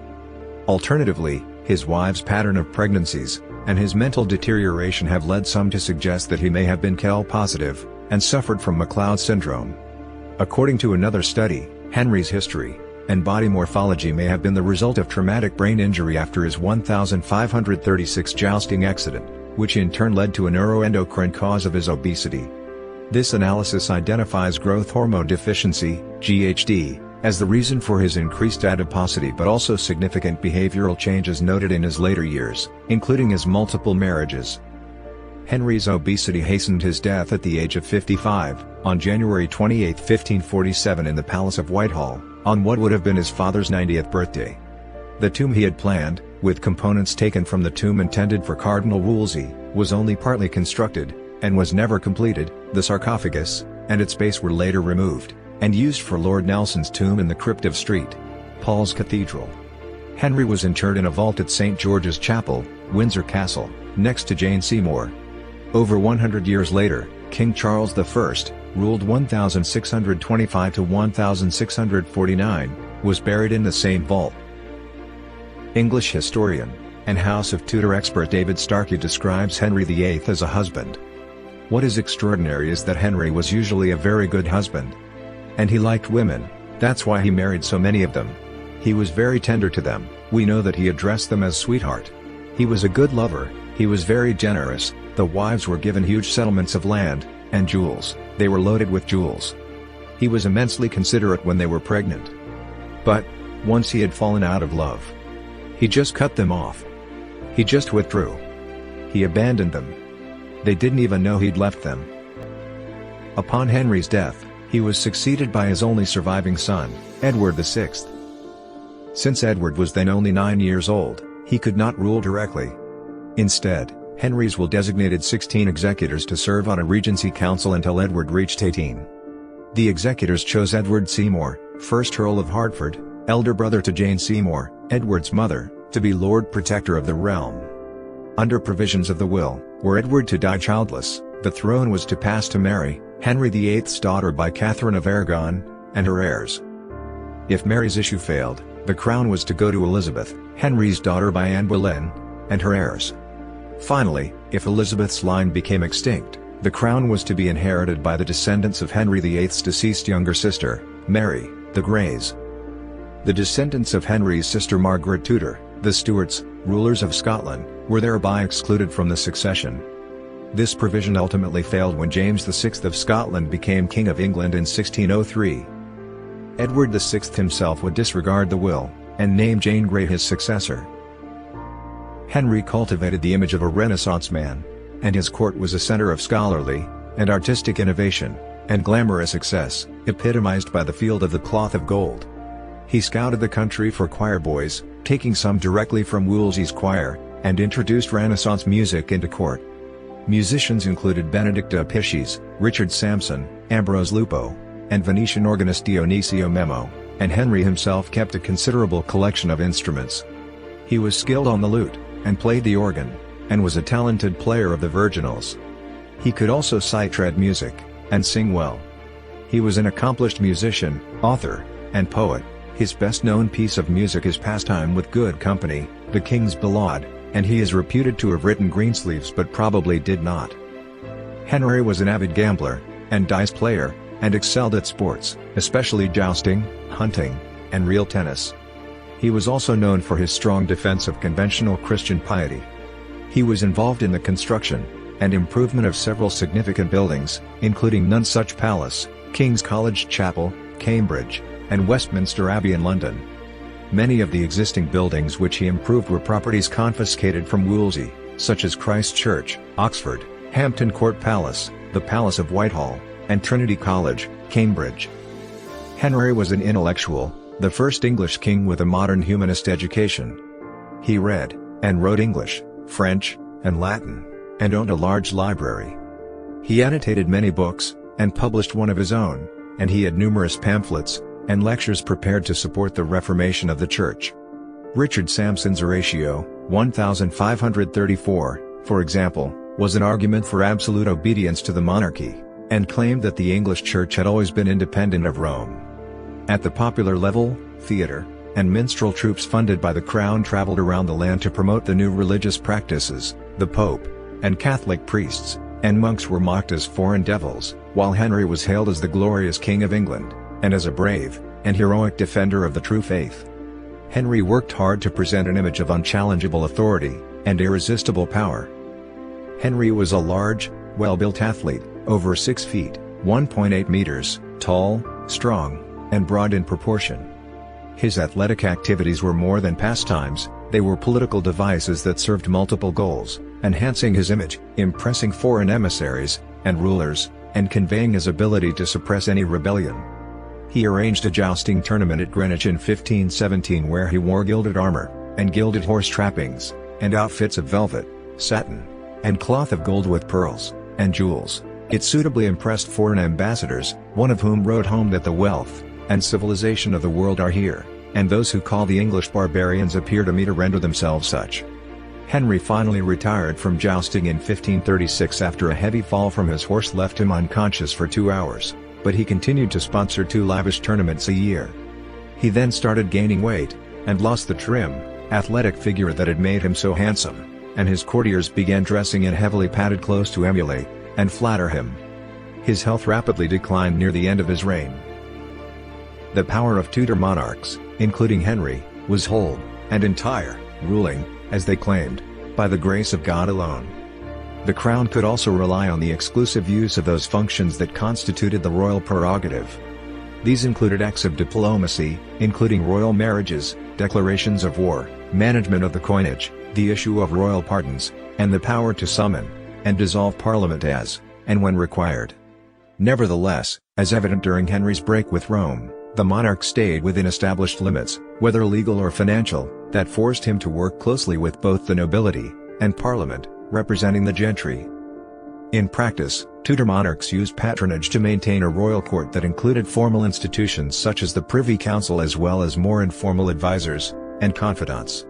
Alternatively, his wife's pattern of pregnancies and his mental deterioration have led some to suggest that he may have been quell positive and suffered from McLeod syndrome. According to another study, Henry's history and body morphology may have been the result of traumatic brain injury after his 1536 jousting accident, which in turn led to a neuroendocrine cause of his obesity. This analysis identifies growth hormone deficiency, GHD, as the reason for his increased adiposity, but also significant behavioral changes noted in his later years, including his multiple marriages. Henry's obesity hastened his death at the age of 55, on January 28, 1547 in the Palace of Whitehall, on what would have been his father's 90th birthday. The tomb he had planned, with components taken from the tomb intended for Cardinal Wolsey, was only partly constructed, and was never completed. The sarcophagus and its base were later removed, and used for Lord Nelson's tomb in the crypt of St. Paul's Cathedral. Henry was interred in a vault at St. George's Chapel, Windsor Castle, next to Jane Seymour. Over 100 years later, King Charles I, ruled 1625 to 1649, was buried in the same vault. English historian and House of Tudor expert David Starkey describes Henry VIII as a husband. What is extraordinary is that Henry was usually a very good husband. And he liked women, that's why he married so many of them. He was very tender to them. We know that he addressed them as sweetheart. He was a good lover, he was very generous. The wives were given huge settlements of land and jewels. They were loaded with jewels. He was immensely considerate when they were pregnant. But once he had fallen out of love, he just cut them off. He just withdrew. He abandoned them. They didn't even know he'd left them. Upon Henry's death, he was succeeded by his only surviving son, Edward VI. Since Edward was then only 9 years old, he could not rule directly. Instead, Henry's will designated 16 executors to serve on a regency council until Edward reached 18. The executors chose Edward Seymour, 1st Earl of Hertford, elder brother to Jane Seymour, Edward's mother, to be Lord Protector of the realm. Under provisions of the will, were Edward to die childless, the throne was to pass to Mary, Henry VIII's daughter by Catherine of Aragon, and her heirs. If Mary's issue failed, the crown was to go to Elizabeth, Henry's daughter by Anne Boleyn, and her heirs. Finally, if Elizabeth's line became extinct, the crown was to be inherited by the descendants of Henry VIII's deceased younger sister, Mary, the Greys. The descendants of Henry's sister Margaret Tudor, the Stuarts, rulers of Scotland, were thereby excluded from the succession. This provision ultimately failed when James VI of Scotland became King of England in 1603. Edward VI himself would disregard the will, and name Jane Grey his successor. Henry cultivated the image of a Renaissance man, and his court was a center of scholarly and artistic innovation, and glamorous excess, epitomized by the Field of the Cloth of Gold. He scouted the country for choir boys, taking some directly from Wolsey's choir, and introduced Renaissance music into court. Musicians included Benedict Apicius, Richard Sampson, Ambrose Lupo, and Venetian organist Dionisio Memo, and Henry himself kept a considerable collection of instruments. He was skilled on the lute, and played the organ, and was a talented player of the virginals. He could also sight read music, and sing well. He was an accomplished musician, author, and poet. His best-known piece of music is Pastime with Good Company, The King's Ballade, and he is reputed to have written Greensleeves but probably did not. Henry was an avid gambler, and dice player, and excelled at sports, especially jousting, hunting, and real tennis. He was also known for his strong defense of conventional Christian piety. He was involved in the construction and improvement of several significant buildings, including Nonsuch Palace, King's College Chapel, Cambridge, and Westminster Abbey in London. Many of the existing buildings which he improved were properties confiscated from Wolsey, such as Christ Church, Oxford, Hampton Court Palace, the Palace of Whitehall, and Trinity College, Cambridge. Henry was an intellectual, the first English king with a modern humanist education. He read and wrote English, French, and Latin, and owned a large library. He annotated many books, and published one of his own, and he had numerous pamphlets and lectures prepared to support the Reformation of the Church. Richard Sampson's Oratio, 1534, for example, was an argument for absolute obedience to the monarchy, and claimed that the English Church had always been independent of Rome. At the popular level, theatre and minstrel troupes funded by the crown traveled around the land to promote the new religious practices. The Pope and Catholic priests and monks were mocked as foreign devils, while Henry was hailed as the glorious King of England, and as a brave and heroic defender of the true faith. Henry worked hard to present an image of unchallengeable authority and irresistible power. Henry was a large, well-built athlete, over 6 feet, 1.8 meters, tall, strong, and broad in proportion. His athletic activities were more than pastimes, they were political devices that served multiple goals, enhancing his image, impressing foreign emissaries and rulers, and conveying his ability to suppress any rebellion. He arranged a jousting tournament at Greenwich in 1517 where he wore gilded armor, and gilded horse trappings, and outfits of velvet, satin, and cloth of gold with pearls and jewels. It suitably impressed foreign ambassadors, one of whom wrote home that the wealth and civilization of the world are here, and those who call the English barbarians appear to me to render themselves such. Henry finally retired from jousting in 1536 after a heavy fall from his horse left him unconscious for 2 hours, but he continued to sponsor 2 lavish tournaments a year. He then started gaining weight, and lost the trim, athletic figure that had made him so handsome, and his courtiers began dressing in heavily padded clothes to emulate and flatter him. His health rapidly declined near the end of his reign. The power of Tudor monarchs, including Henry, was whole and entire, ruling, as they claimed, by the grace of God alone. The crown could also rely on the exclusive use of those functions that constituted the royal prerogative. These included acts of diplomacy, including royal marriages, declarations of war, management of the coinage, the issue of royal pardons, and the power to summon and dissolve Parliament as and when required. Nevertheless, as evident during Henry's break with Rome, the monarch stayed within established limits, whether legal or financial, that forced him to work closely with both the nobility and Parliament, representing the gentry. In practice, Tudor monarchs used patronage to maintain a royal court that included formal institutions such as the Privy Council as well as more informal advisors and confidants.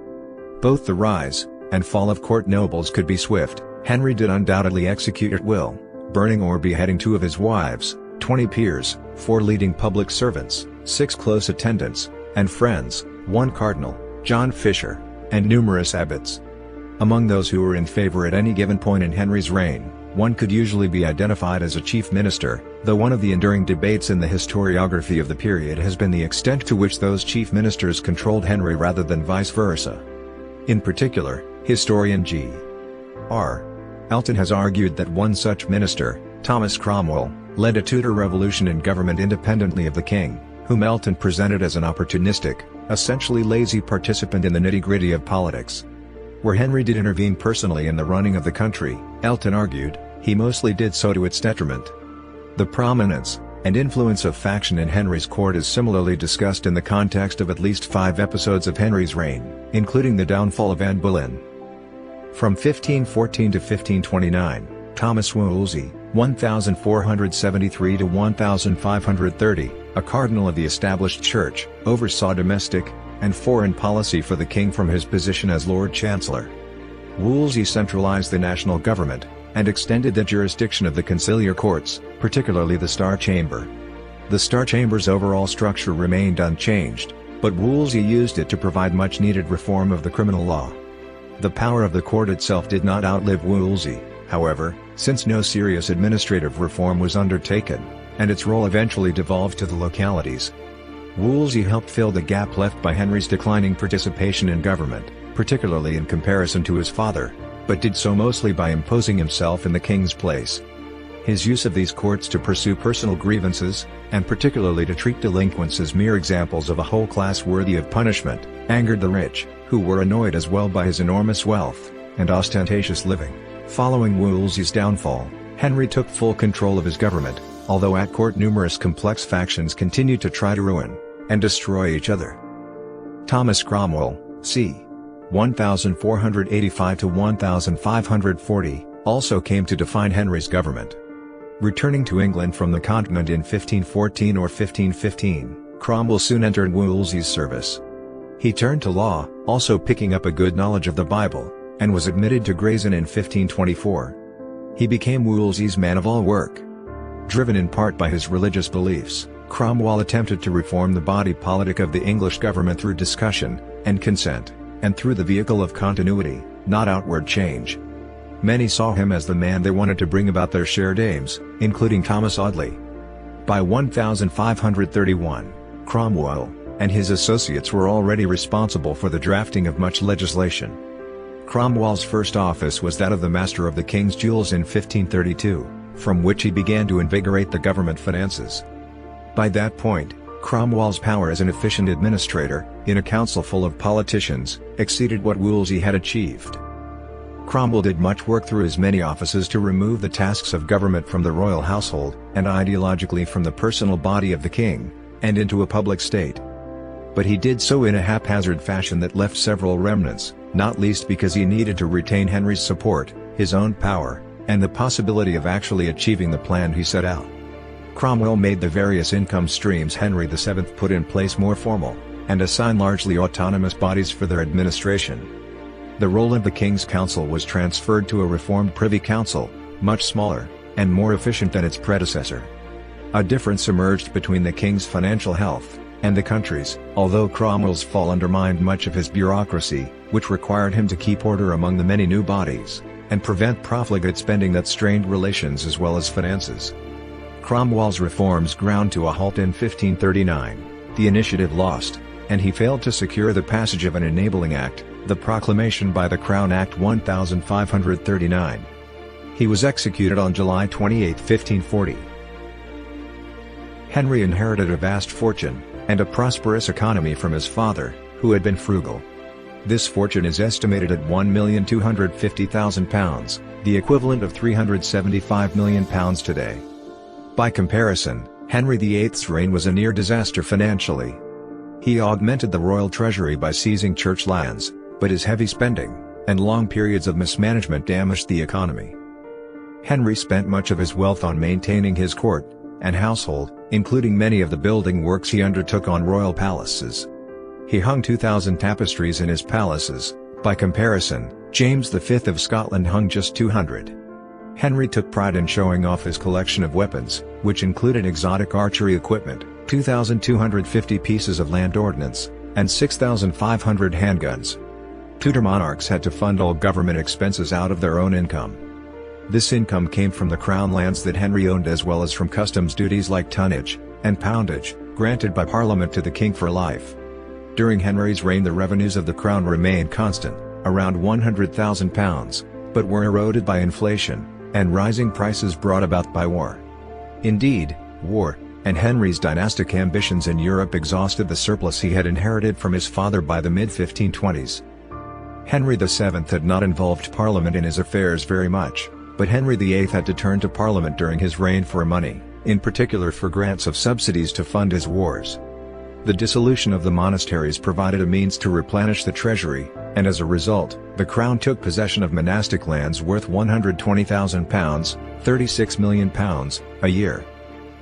Both the rise and fall of court nobles could be swift. Henry did undoubtedly execute at will, burning or beheading 2 of his wives, 20 peers, 4 leading public servants, 6 close attendants and friends, 1 cardinal, John Fisher, and numerous abbots. Among those who were in favour at any given point in Henry's reign, one could usually be identified as a chief minister, though one of the enduring debates in the historiography of the period has been the extent to which those chief ministers controlled Henry rather than vice versa. In particular, historian G.R. Elton has argued that one such minister, Thomas Cromwell, led a Tudor revolution in government independently of the king, whom Elton presented as an opportunistic, essentially lazy participant in the nitty-gritty of politics. Where Henry did intervene personally in the running of the country, Elton argued, he mostly did so to its detriment. The prominence and influence of faction in Henry's court is similarly discussed in the context of at least 5 episodes of Henry's reign, including the downfall of Anne Boleyn. From 1514 to 1529, Thomas Wolsey, 1473 to 1530, a cardinal of the established church, oversaw domestic and foreign policy for the king from his position as Lord Chancellor. Wolsey centralized the national government, and extended the jurisdiction of the conciliar courts, particularly the Star Chamber. The Star Chamber's overall structure remained unchanged, but Wolsey used it to provide much-needed reform of the criminal law. The power of the court itself did not outlive Wolsey, however, since no serious administrative reform was undertaken, and its role eventually devolved to the localities. Wolsey helped fill the gap left by Henry's declining participation in government, particularly in comparison to his father, but did so mostly by imposing himself in the king's place. His use of these courts to pursue personal grievances, and particularly to treat delinquents as mere examples of a whole class worthy of punishment, angered the rich, who were annoyed as well by his enormous wealth and ostentatious living. Following Wolsey's downfall, Henry took full control of his government, although at court numerous complex factions continued to try to ruin and destroy each other. Thomas Cromwell, c. 1485 to 1540, also came to define Henry's government. Returning to England from the continent in 1514 or 1515, Cromwell soon entered Wolsey's service. He turned to law, also picking up a good knowledge of the Bible, and was admitted to Gray's Inn in 1524. He became Wolsey's man of all work. Driven in part by his religious beliefs, Cromwell attempted to reform the body politic of the English government through discussion and consent, and through the vehicle of continuity, not outward change. Many saw him as the man they wanted to bring about their shared aims, including Thomas Audley. By 1531, Cromwell and his associates were already responsible for the drafting of much legislation. Cromwell's first office was that of the Master of the King's Jewels in 1532, from which he began to invigorate the government finances. By that point, Cromwell's power as an efficient administrator, in a council full of politicians, exceeded what Wolsey had achieved. Cromwell did much work through his many offices to remove the tasks of government from the royal household, and ideologically from the personal body of the king, and into a public state. But he did so in a haphazard fashion that left several remnants, not least because he needed to retain Henry's support, his own power, and the possibility of actually achieving the plan he set out. Cromwell made the various income streams Henry VII put in place more formal, and assigned largely autonomous bodies for their administration. The role of the King's Council was transferred to a reformed Privy Council, much smaller, and more efficient than its predecessor. A difference emerged between the King's financial health and the country's, although Cromwell's fall undermined much of his bureaucracy, which required him to keep order among the many new bodies, and prevent profligate spending that strained relations as well as finances. Cromwell's reforms ground to a halt in 1539, the initiative lost, and he failed to secure the passage of an enabling act, the Proclamation by the Crown Act 1539. He was executed on July 28, 1540. Henry inherited a vast fortune, and a prosperous economy from his father, who had been frugal. This fortune is estimated at £1,250,000, the equivalent of £375 million today. By comparison, Henry VIII's reign was a near disaster financially. He augmented the royal treasury by seizing church lands, but his heavy spending and long periods of mismanagement damaged the economy. Henry spent much of his wealth on maintaining his court and household, including many of the building works he undertook on royal palaces. He hung 2,000 tapestries in his palaces. By comparison, James V of Scotland hung just 200. Henry took pride in showing off his collection of weapons, which included exotic archery equipment, 2,250 pieces of land ordnance, and 6,500 handguns. Tudor monarchs had to fund all government expenses out of their own income. This income came from the crown lands that Henry owned as well as from customs duties like tonnage and poundage, granted by Parliament to the king for life. During Henry's reign the revenues of the crown remained constant, around £100,000, but were eroded by inflation and rising prices brought about by war. Indeed, war and Henry's dynastic ambitions in Europe exhausted the surplus he had inherited from his father by the mid-1520s. Henry VII had not involved Parliament in his affairs very much, but Henry VIII had to turn to Parliament during his reign for money, in particular for grants of subsidies to fund his wars. The dissolution of the monasteries provided a means to replenish the treasury, and as a result, the crown took possession of monastic lands worth £120,000, £36 million, a year.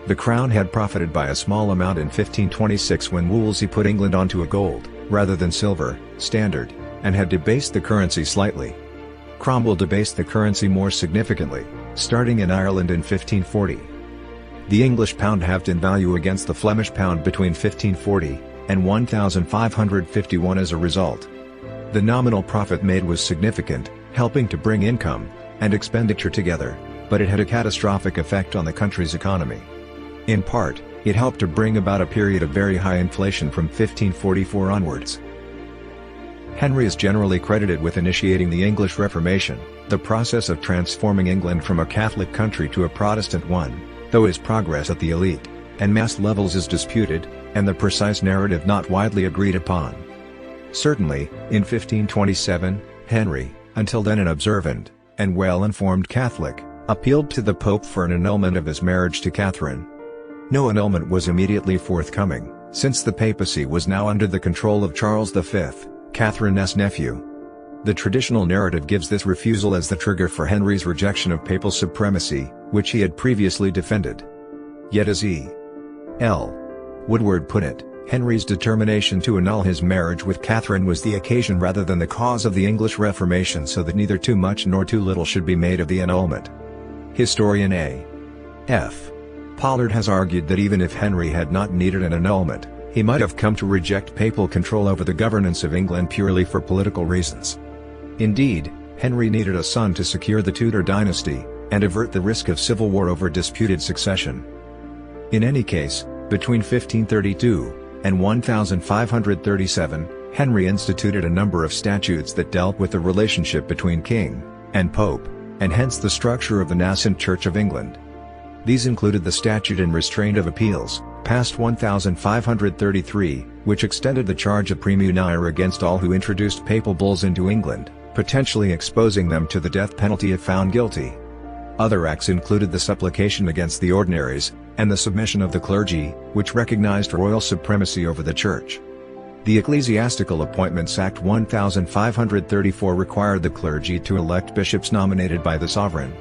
The crown had profited by a small amount in 1526 when Wolsey put England onto a gold, rather than silver, standard, and had debased the currency slightly. Cromwell debased the currency more significantly, starting in Ireland in 1540. The English pound halved in value against the Flemish pound between 1540 and 1551 as a result. The nominal profit made was significant, helping to bring income and expenditure together, but it had a catastrophic effect on the country's economy. In part, it helped to bring about a period of very high inflation from 1544 onwards. Henry is generally credited with initiating the English Reformation, the process of transforming England from a Catholic country to a Protestant one, though his progress at the elite and mass levels is disputed, and the precise narrative not widely agreed upon. Certainly, in 1527, Henry, until then an observant and well-informed Catholic, appealed to the Pope for an annulment of his marriage to Catherine. No annulment was immediately forthcoming, since the papacy was now under the control of Charles V, Catherine's nephew. The traditional narrative gives this refusal as the trigger for Henry's rejection of papal supremacy, which he had previously defended. Yet as E.L. Woodward put it, Henry's determination to annul his marriage with Catherine was the occasion rather than the cause of the English Reformation, so that neither too much nor too little should be made of the annulment. Historian A.F. Pollard has argued that even if Henry had not needed an annulment, he might have come to reject papal control over the governance of England purely for political reasons. Indeed, Henry needed a son to secure the Tudor dynasty, and avert the risk of civil war over disputed succession. In any case, between 1532 and 1537, Henry instituted a number of statutes that dealt with the relationship between king and pope, and hence the structure of the nascent Church of England. These included the Statute in Restraint of Appeals, passed 1533, which extended the charge of praemunire against all who introduced papal bulls into England, potentially exposing them to the death penalty if found guilty. Other acts included the supplication against the ordinaries, and the submission of the clergy, which recognized royal supremacy over the Church. The Ecclesiastical Appointments Act 1534 required the clergy to elect bishops nominated by the sovereign.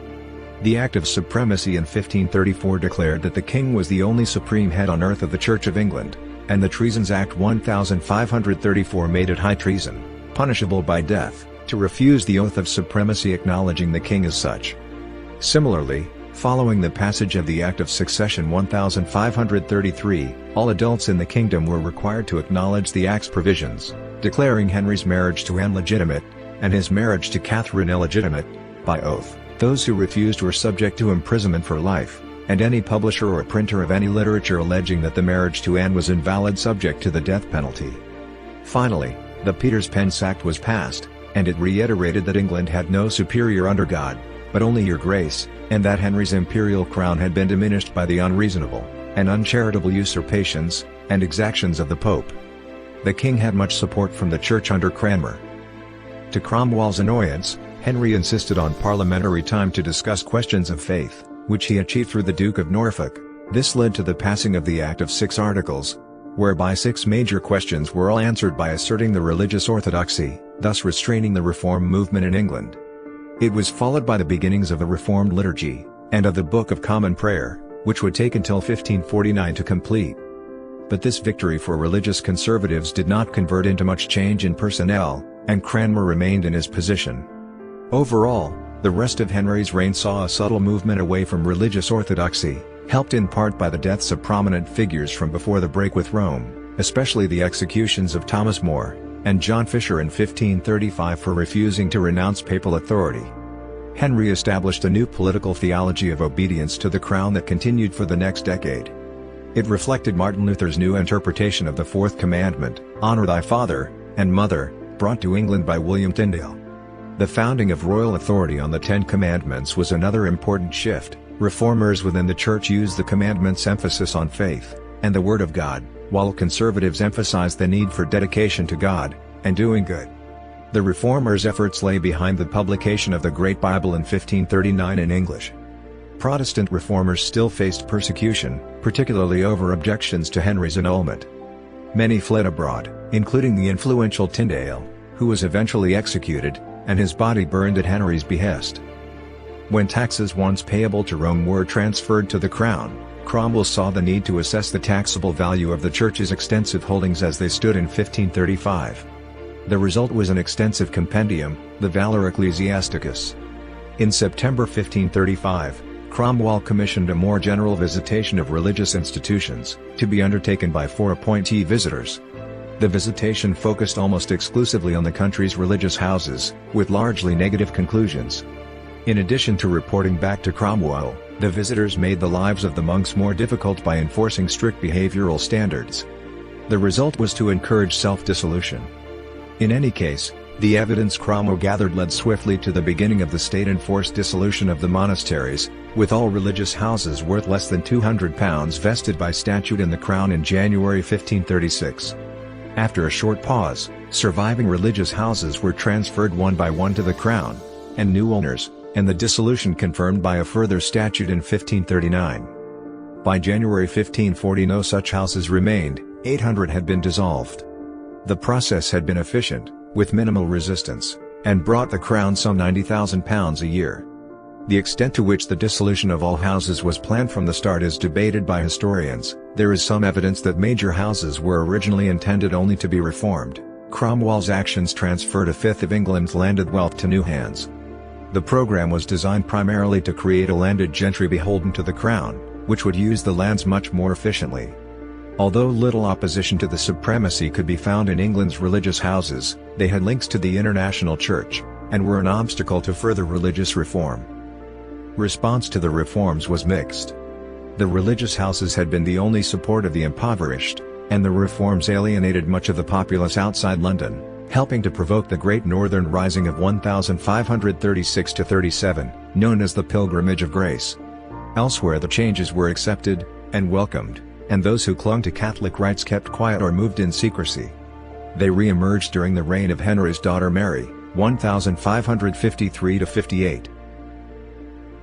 The Act of Supremacy in 1534 declared that the king was the only supreme head on earth of the Church of England, and the Treasons Act 1534 made it high treason, punishable by death, to refuse the oath of supremacy acknowledging the king as such. Similarly, following the passage of the Act of Succession 1533, all adults in the kingdom were required to acknowledge the Act's provisions, declaring Henry's marriage to Anne legitimate, and his marriage to Catherine illegitimate, by oath. Those who refused were subject to imprisonment for life, and any publisher or printer of any literature alleging that the marriage to Anne was invalid subject to the death penalty. Finally, the Peter's Pence Act was passed, and it reiterated that England had no superior under God, but only your grace, and that Henry's imperial crown had been diminished by the unreasonable and uncharitable usurpations and exactions of the Pope. The king had much support from the Church under Cranmer. To Cromwell's annoyance, Henry insisted on parliamentary time to discuss questions of faith, which he achieved through the Duke of Norfolk. This led to the passing of the Act of 6 Articles, whereby 6 major questions were all answered by asserting the religious orthodoxy, thus restraining the reform movement in England. It was followed by the beginnings of the Reformed liturgy, and of the Book of Common Prayer, which would take until 1549 to complete. But this victory for religious conservatives did not convert into much change in personnel, and Cranmer remained in his position. Overall, the rest of Henry's reign saw a subtle movement away from religious orthodoxy, helped in part by the deaths of prominent figures from before the break with Rome, especially the executions of Thomas More and John Fisher in 1535 for refusing to renounce papal authority. Henry established a new political theology of obedience to the crown that continued for the next decade. It reflected Martin Luther's new interpretation of the Fourth Commandment, "Honor thy father and mother," brought to England by William Tyndale. The founding of royal authority on the Ten Commandments was another important shift. Reformers within the Church used the commandments' emphasis on faith and the Word of God, while conservatives emphasized the need for dedication to God and doing good. The Reformers' efforts lay behind the publication of the Great Bible in 1539 in English. Protestant reformers still faced persecution, particularly over objections to Henry's annulment. Many fled abroad, including the influential Tyndale, who was eventually executed, and his body burned at Henry's behest. When taxes once payable to Rome were transferred to the crown, Cromwell saw the need to assess the taxable value of the Church's extensive holdings as they stood in 1535. The result was an extensive compendium, the Valor Ecclesiasticus. In September 1535, Cromwell commissioned a more general visitation of religious institutions, to be undertaken by 4 appointee visitors. The visitation focused almost exclusively on the country's religious houses, with largely negative conclusions. In addition to reporting back to Cromwell, the visitors made the lives of the monks more difficult by enforcing strict behavioral standards. The result was to encourage self-dissolution. In any case, the evidence Cromwell gathered led swiftly to the beginning of the state-enforced dissolution of the monasteries, with all religious houses worth less than £200 vested by statute in the Crown in January 1536. After a short pause, surviving religious houses were transferred one by one to the Crown, and new owners, and the dissolution confirmed by a further statute in 1539. By January 1540 no such houses remained, 800 had been dissolved. The process had been efficient, with minimal resistance, and brought the Crown some £90,000 a year. The extent to which the dissolution of all houses was planned from the start is debated by historians. There is some evidence that major houses were originally intended only to be reformed. Cromwell's actions transferred a fifth of England's landed wealth to new hands. The program was designed primarily to create a landed gentry beholden to the Crown, which would use the lands much more efficiently. Although little opposition to the supremacy could be found in England's religious houses, they had links to the international church, and were an obstacle to further religious reform. Response to the reforms was mixed. The religious houses had been the only support of the impoverished, and the reforms alienated much of the populace outside London, helping to provoke the Great Northern Rising of 1536–37, known as the Pilgrimage of Grace. Elsewhere the changes were accepted and welcomed, and those who clung to Catholic rites kept quiet or moved in secrecy. They re-emerged during the reign of Henry's daughter Mary, 1553–58.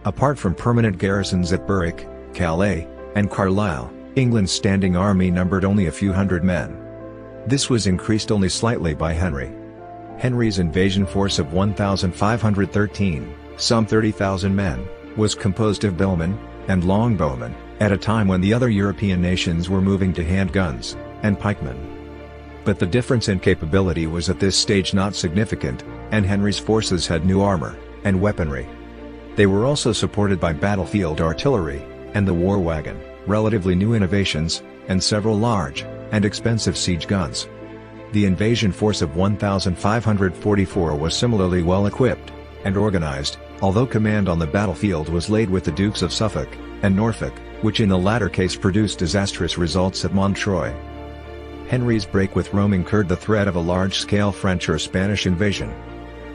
Apart from permanent garrisons at Berwick, Calais, and Carlisle, England's standing army numbered only a few hundred men. This was increased only slightly by Henry. Henry's invasion force of 1,513, some 30,000 men, was composed of billmen and longbowmen, at a time when the other European nations were moving to handguns and pikemen. But the difference in capability was at this stage not significant, and Henry's forces had new armor and weaponry. They were also supported by battlefield artillery and the war wagon, relatively new innovations, and several large and expensive siege guns. The invasion force of 1,544 was similarly well equipped and organized, although command on the battlefield was laid with the Dukes of Suffolk and Norfolk, which in the latter case produced disastrous results at Montreuil. Henry's break with Rome incurred the threat of a large-scale French or Spanish invasion.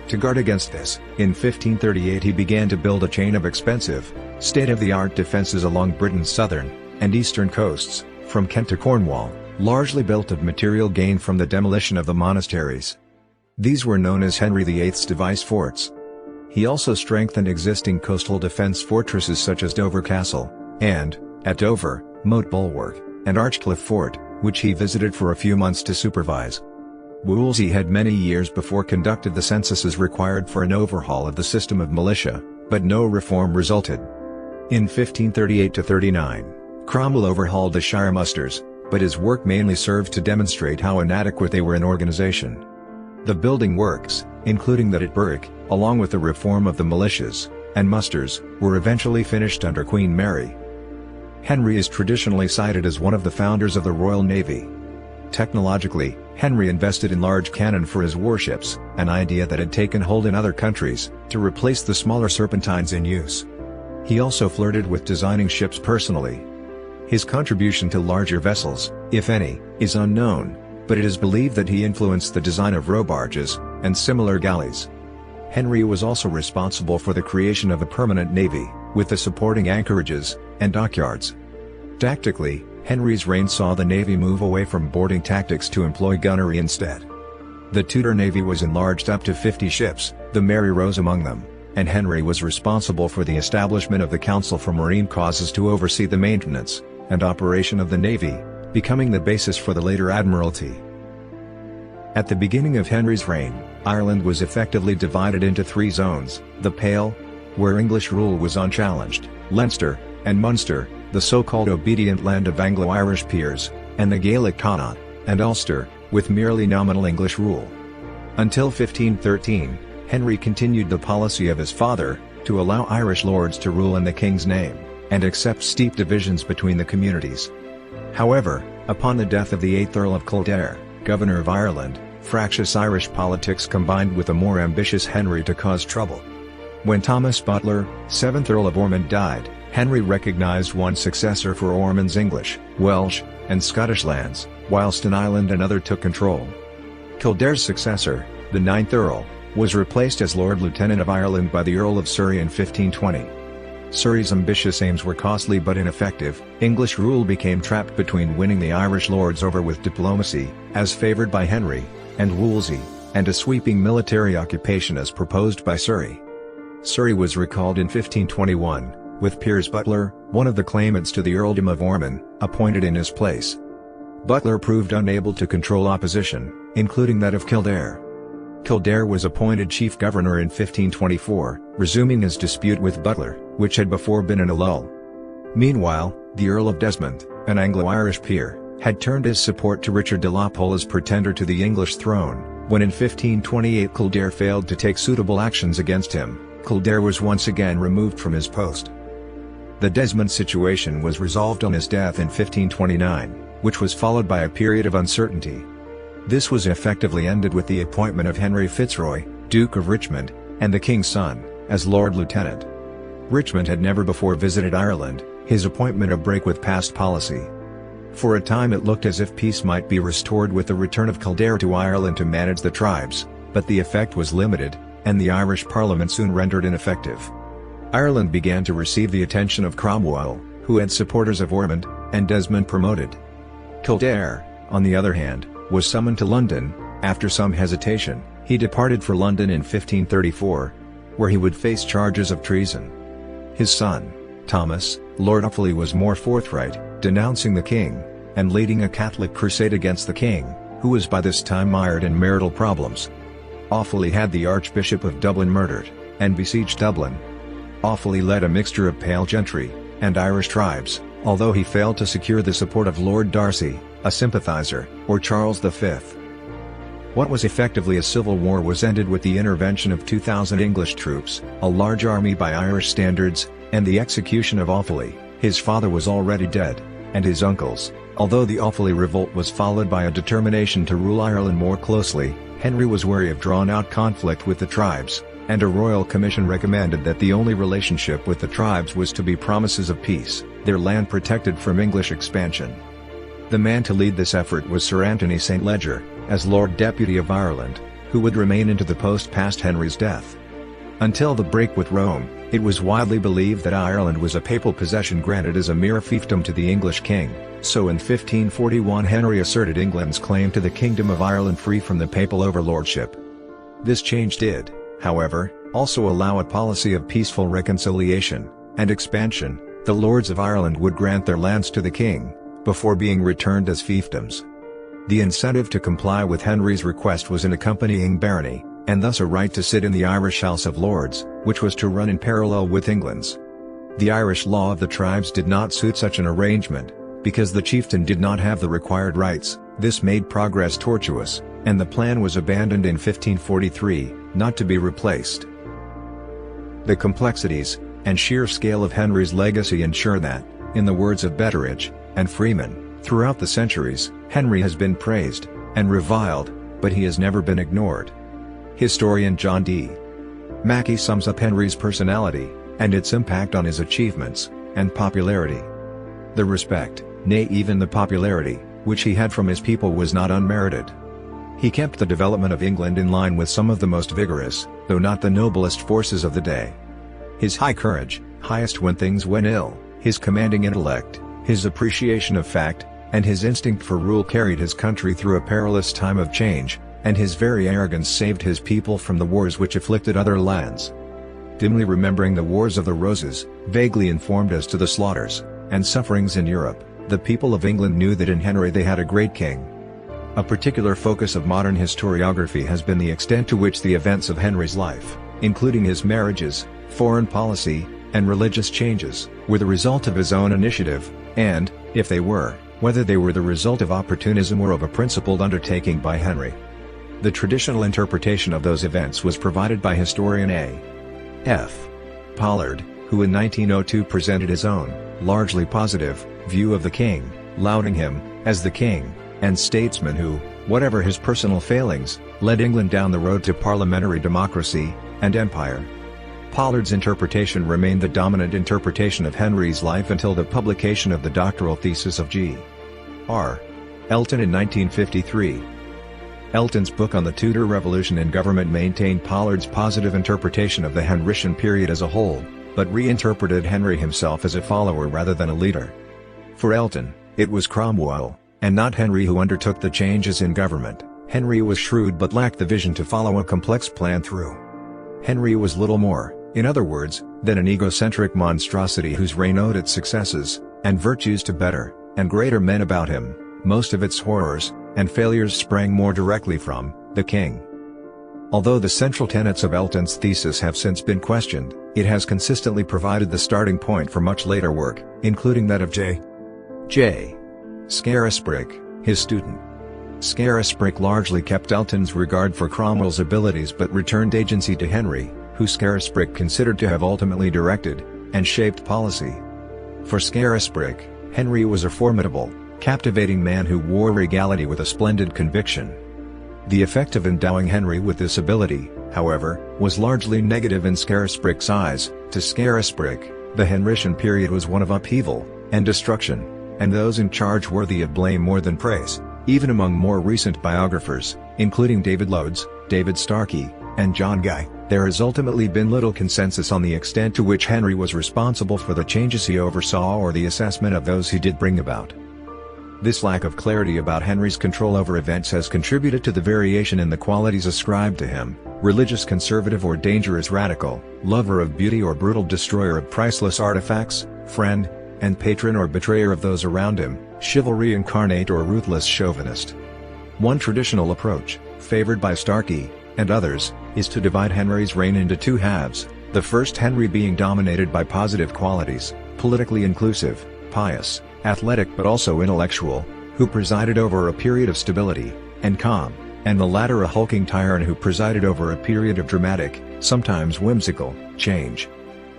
To guard against this, in 1538 he began to build a chain of expensive, state-of-the-art defenses along Britain's southern and eastern coasts, from Kent to Cornwall, largely built of material gained from the demolition of the monasteries. These were known as Henry VIII's device forts. He also strengthened existing coastal defence fortresses such as Dover Castle, and, at Dover, Moat Bulwark, and Archcliffe Fort, which he visited for a few months to supervise. Wolsey had many years before conducted the censuses required for an overhaul of the system of militia, but no reform resulted. In 1538–39, Cromwell overhauled the shire musters, but his work mainly served to demonstrate how inadequate they were in organization. The building works, including that at Berwick, along with the reform of the militias and musters, were eventually finished under Queen Mary. Henry is traditionally cited as one of the founders of the Royal Navy. Technologically, Henry invested in large cannon for his warships, an idea that had taken hold in other countries, to replace the smaller serpentines in use. He also flirted with designing ships personally. His contribution to larger vessels, if any, is unknown, but it is believed that he influenced the design of row-barges and similar galleys. Henry was also responsible for the creation of a permanent navy, with the supporting anchorages and dockyards. Tactically, Henry's reign saw the navy move away from boarding tactics to employ gunnery instead. The Tudor navy was enlarged up to 50 ships, the Mary rose among them, and Henry was responsible for the establishment of the Council for Marine Causes to oversee the maintenance and operation of the navy, becoming the basis for the later Admiralty. At the beginning of Henry's reign, Ireland was effectively divided into three zones: the Pale, where English rule was unchallenged, Leinster, and Munster, the so-called obedient land of Anglo-Irish peers, and the Gaelic Connaught, and Ulster, with merely nominal English rule. Until 1513, Henry continued the policy of his father, to allow Irish lords to rule in the king's name, and accept steep divisions between the communities. However, upon the death of the 8th Earl of Kildare, Governor of Ireland, fractious Irish politics combined with a more ambitious Henry to cause trouble. When Thomas Butler, 7th Earl of Ormond died, Henry recognized one successor for Ormond's English, Welsh, and Scottish lands, whilst in Ireland another took control. Kildare's successor, the 9th Earl, was replaced as Lord Lieutenant of Ireland by the Earl of Surrey in 1520. Surrey's ambitious aims were costly but ineffective. English rule became trapped between winning the Irish lords over with diplomacy, as favoured by Henry, and Wolsey, and a sweeping military occupation as proposed by Surrey. Surrey was recalled in 1521, with Piers Butler, one of the claimants to the earldom of Ormond, appointed in his place. Butler proved unable to control opposition, including that of Kildare. Kildare was appointed chief governor in 1524, resuming his dispute with Butler, which had before been in a lull. Meanwhile, the Earl of Desmond, an Anglo-Irish peer, had turned his support to Richard de la Pole as pretender to the English throne. When in 1528 Kildare failed to take suitable actions against him, Kildare was once again removed from his post. The Desmond situation was resolved on his death in 1529, which was followed by a period of uncertainty. This was effectively ended with the appointment of Henry Fitzroy, Duke of Richmond, and the King's son, as Lord Lieutenant. Richmond had never before visited Ireland, his appointment a break with past policy. For a time it looked as if peace might be restored with the return of Kildare to Ireland to manage the tribes, but the effect was limited, and the Irish Parliament soon rendered ineffective. Ireland began to receive the attention of Cromwell, who had supporters of Ormond and Desmond promoted. Kildare, on the other hand, was summoned to London. After some hesitation, he departed for London in 1534, where he would face charges of treason. His son, Thomas, Lord Offaly, was more forthright, denouncing the king, and leading a Catholic crusade against the king, who was by this time mired in marital problems. Offaly had the Archbishop of Dublin murdered, and besieged Dublin. Offaly led a mixture of Pale gentry and Irish tribes, although he failed to secure the support of Lord Darcy, a sympathizer, or Charles V. What was effectively a civil war was ended with the intervention of 2,000 English troops, a large army by Irish standards, and the execution of Offaly. His father was already dead, and his uncles. Although the Offaly revolt was followed by a determination to rule Ireland more closely, Henry was wary of drawn-out conflict with the tribes, and a royal commission recommended that the only relationship with the tribes was to be promises of peace, their land protected from English expansion. The man to lead this effort was Sir Anthony St. Leger, as Lord Deputy of Ireland, who would remain into the post past Henry's death. Until the break with Rome, it was widely believed that Ireland was a papal possession granted as a mere fiefdom to the English king, so in 1541 Henry asserted England's claim to the Kingdom of Ireland free from the papal overlordship. This change did, however, also allow a policy of peaceful reconciliation and expansion. The lords of Ireland would grant their lands to the king, before being returned as fiefdoms. The incentive to comply with Henry's request was an accompanying barony, and thus a right to sit in the Irish House of Lords, which was to run in parallel with England's. The Irish law of the tribes did not suit such an arrangement, because the chieftain did not have the required rights. This made progress tortuous, and the plan was abandoned in 1543, not to be replaced. The complexities and sheer scale of Henry's legacy ensure that, in the words of Betteridge and Freeman, throughout the centuries, Henry has been praised and reviled, but he has never been ignored. Historian John D. Mackey sums up Henry's personality and its impact on his achievements and popularity. The respect, nay even the popularity, which he had from his people was not unmerited. He kept the development of England in line with some of the most vigorous, though not the noblest forces of the day. His high courage, highest when things went ill, his commanding intellect, his appreciation of fact, and his instinct for rule carried his country through a perilous time of change, and his very arrogance saved his people from the wars which afflicted other lands. Dimly remembering the Wars of the Roses, vaguely informed as to the slaughters and sufferings in Europe, the people of England knew that in Henry they had a great king. A particular focus of modern historiography has been the extent to which the events of Henry's life, including his marriages, foreign policy, and religious changes, were the result of his own initiative, and, if they were, whether they were the result of opportunism or of a principled undertaking by Henry. The traditional interpretation of those events was provided by historian A. F. Pollard, who in 1902 presented his own, largely positive, view of the king, lauding him as the king and statesman who, whatever his personal failings, led England down the road to parliamentary democracy and empire. Pollard's interpretation remained the dominant interpretation of Henry's life until the publication of the doctoral thesis of G. R. Elton in 1953. Elton's book on the Tudor Revolution in government maintained Pollard's positive interpretation of the Henrician period as a whole, but reinterpreted Henry himself as a follower rather than a leader. For Elton, it was Cromwell, and not Henry who undertook the changes in government. Henry was shrewd but lacked the vision to follow a complex plan through. Henry was little more, in other words, than an egocentric monstrosity whose reign owed its successes and virtues to better and greater men about him. Most of its horrors and failures sprang more directly from the king. Although the central tenets of Elton's thesis have since been questioned, it has consistently provided the starting point for much later work, including that of J. Scarisbrick, his student. Scarisbrick largely kept Elton's regard for Cromwell's abilities but returned agency to Henry, who Scarisbrick considered to have ultimately directed and shaped policy. For Scarisbrick, Henry was a formidable, captivating man who wore regality with a splendid conviction. The effect of endowing Henry with this ability, however, was largely negative in Scarisbrick's eyes. To Scarisbrick, the Henrician period was one of upheaval and destruction, and those in charge worthy of blame more than praise. Even among more recent biographers, including David Loades, David Starkey, and John Guy, there has ultimately been little consensus on the extent to which Henry was responsible for the changes he oversaw or the assessment of those he did bring about. This lack of clarity about Henry's control over events has contributed to the variation in the qualities ascribed to him: religious conservative or dangerous radical, lover of beauty or brutal destroyer of priceless artifacts, friend and patron or betrayer of those around him, chivalry incarnate or ruthless chauvinist. One traditional approach, favored by Starkey and others, is to divide Henry's reign into two halves, the first Henry being dominated by positive qualities, politically inclusive, pious, athletic but also intellectual, who presided over a period of stability and calm, and the latter a hulking tyrant who presided over a period of dramatic, sometimes whimsical, change.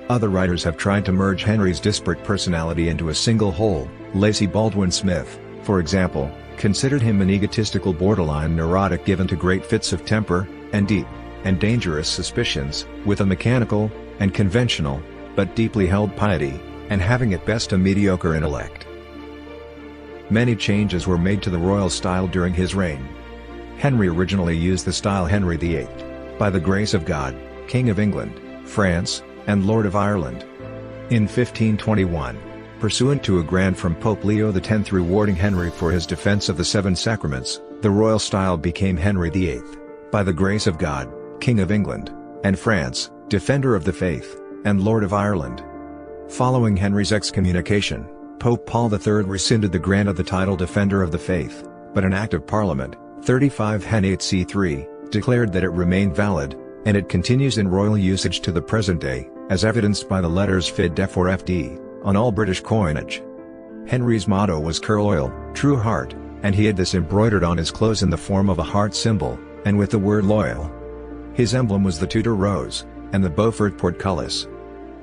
Other writers have tried to merge Henry's disparate personality into a single whole. Lacey Baldwin Smith, for example, considered him an egotistical borderline neurotic given to great fits of temper, and deep and dangerous suspicions, with a mechanical and conventional, but deeply held piety, and having at best a mediocre intellect. Many changes were made to the royal style during his reign. Henry originally used the style Henry VIII, by the grace of God, King of England, France, and Lord of Ireland. In 1521, pursuant to a grant from Pope Leo X rewarding Henry for his defense of the seven sacraments, the royal style became Henry VIII, by the grace of God, King of England, and France, Defender of the Faith, and Lord of Ireland. Following Henry's excommunication, Pope Paul III rescinded the grant of the title Defender of the Faith, but an Act of Parliament, 35 Hen 8c3, declared that it remained valid, and it continues in royal usage to the present day, as evidenced by the letters FID F or FD, on all British coinage. Henry's motto was Cur Loyal, true heart, and he had this embroidered on his clothes in the form of a heart symbol, and with the word loyal. His emblem was the Tudor rose, and the Beaufort portcullis.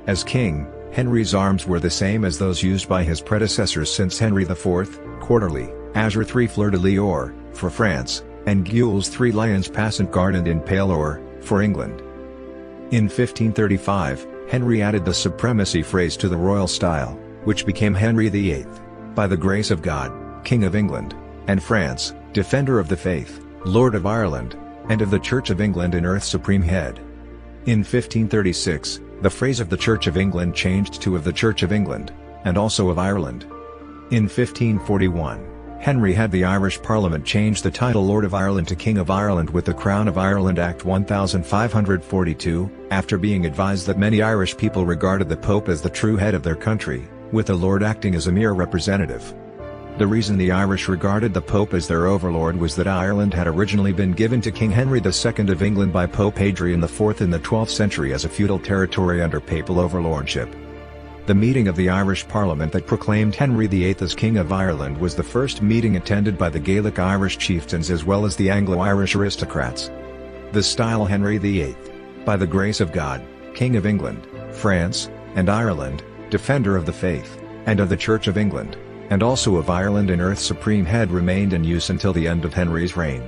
As king, Henry's arms were the same as those used by his predecessors since Henry IV, quarterly, azure 3 fleur-de-lis or, for France, and gules 3 lions passant garded in pale or, for England. In 1535, Henry added the supremacy phrase to the royal style, which became Henry VIII, by the grace of God, King of England, and France, Defender of the Faith, Lord of Ireland, and of the Church of England in earth supreme head. In 1536, the phrase of the Church of England changed to of the Church of England, and also of Ireland. In 1541, Henry had the Irish Parliament change the title Lord of Ireland to King of Ireland with the Crown of Ireland Act 1542, after being advised that many Irish people regarded the Pope as the true head of their country, with the Lord acting as a mere representative. The reason the Irish regarded the Pope as their overlord was that Ireland had originally been given to King Henry II of England by Pope Hadrian IV in the 12th century as a feudal territory under papal overlordship. The meeting of the Irish Parliament that proclaimed Henry VIII as King of Ireland was the first meeting attended by the Gaelic Irish chieftains as well as the Anglo-Irish aristocrats. The style Henry VIII, by the grace of God, King of England, France, and Ireland, Defender of the Faith, and of the Church of England, and also of Ireland in earth supreme head remained in use until the end of Henry's reign.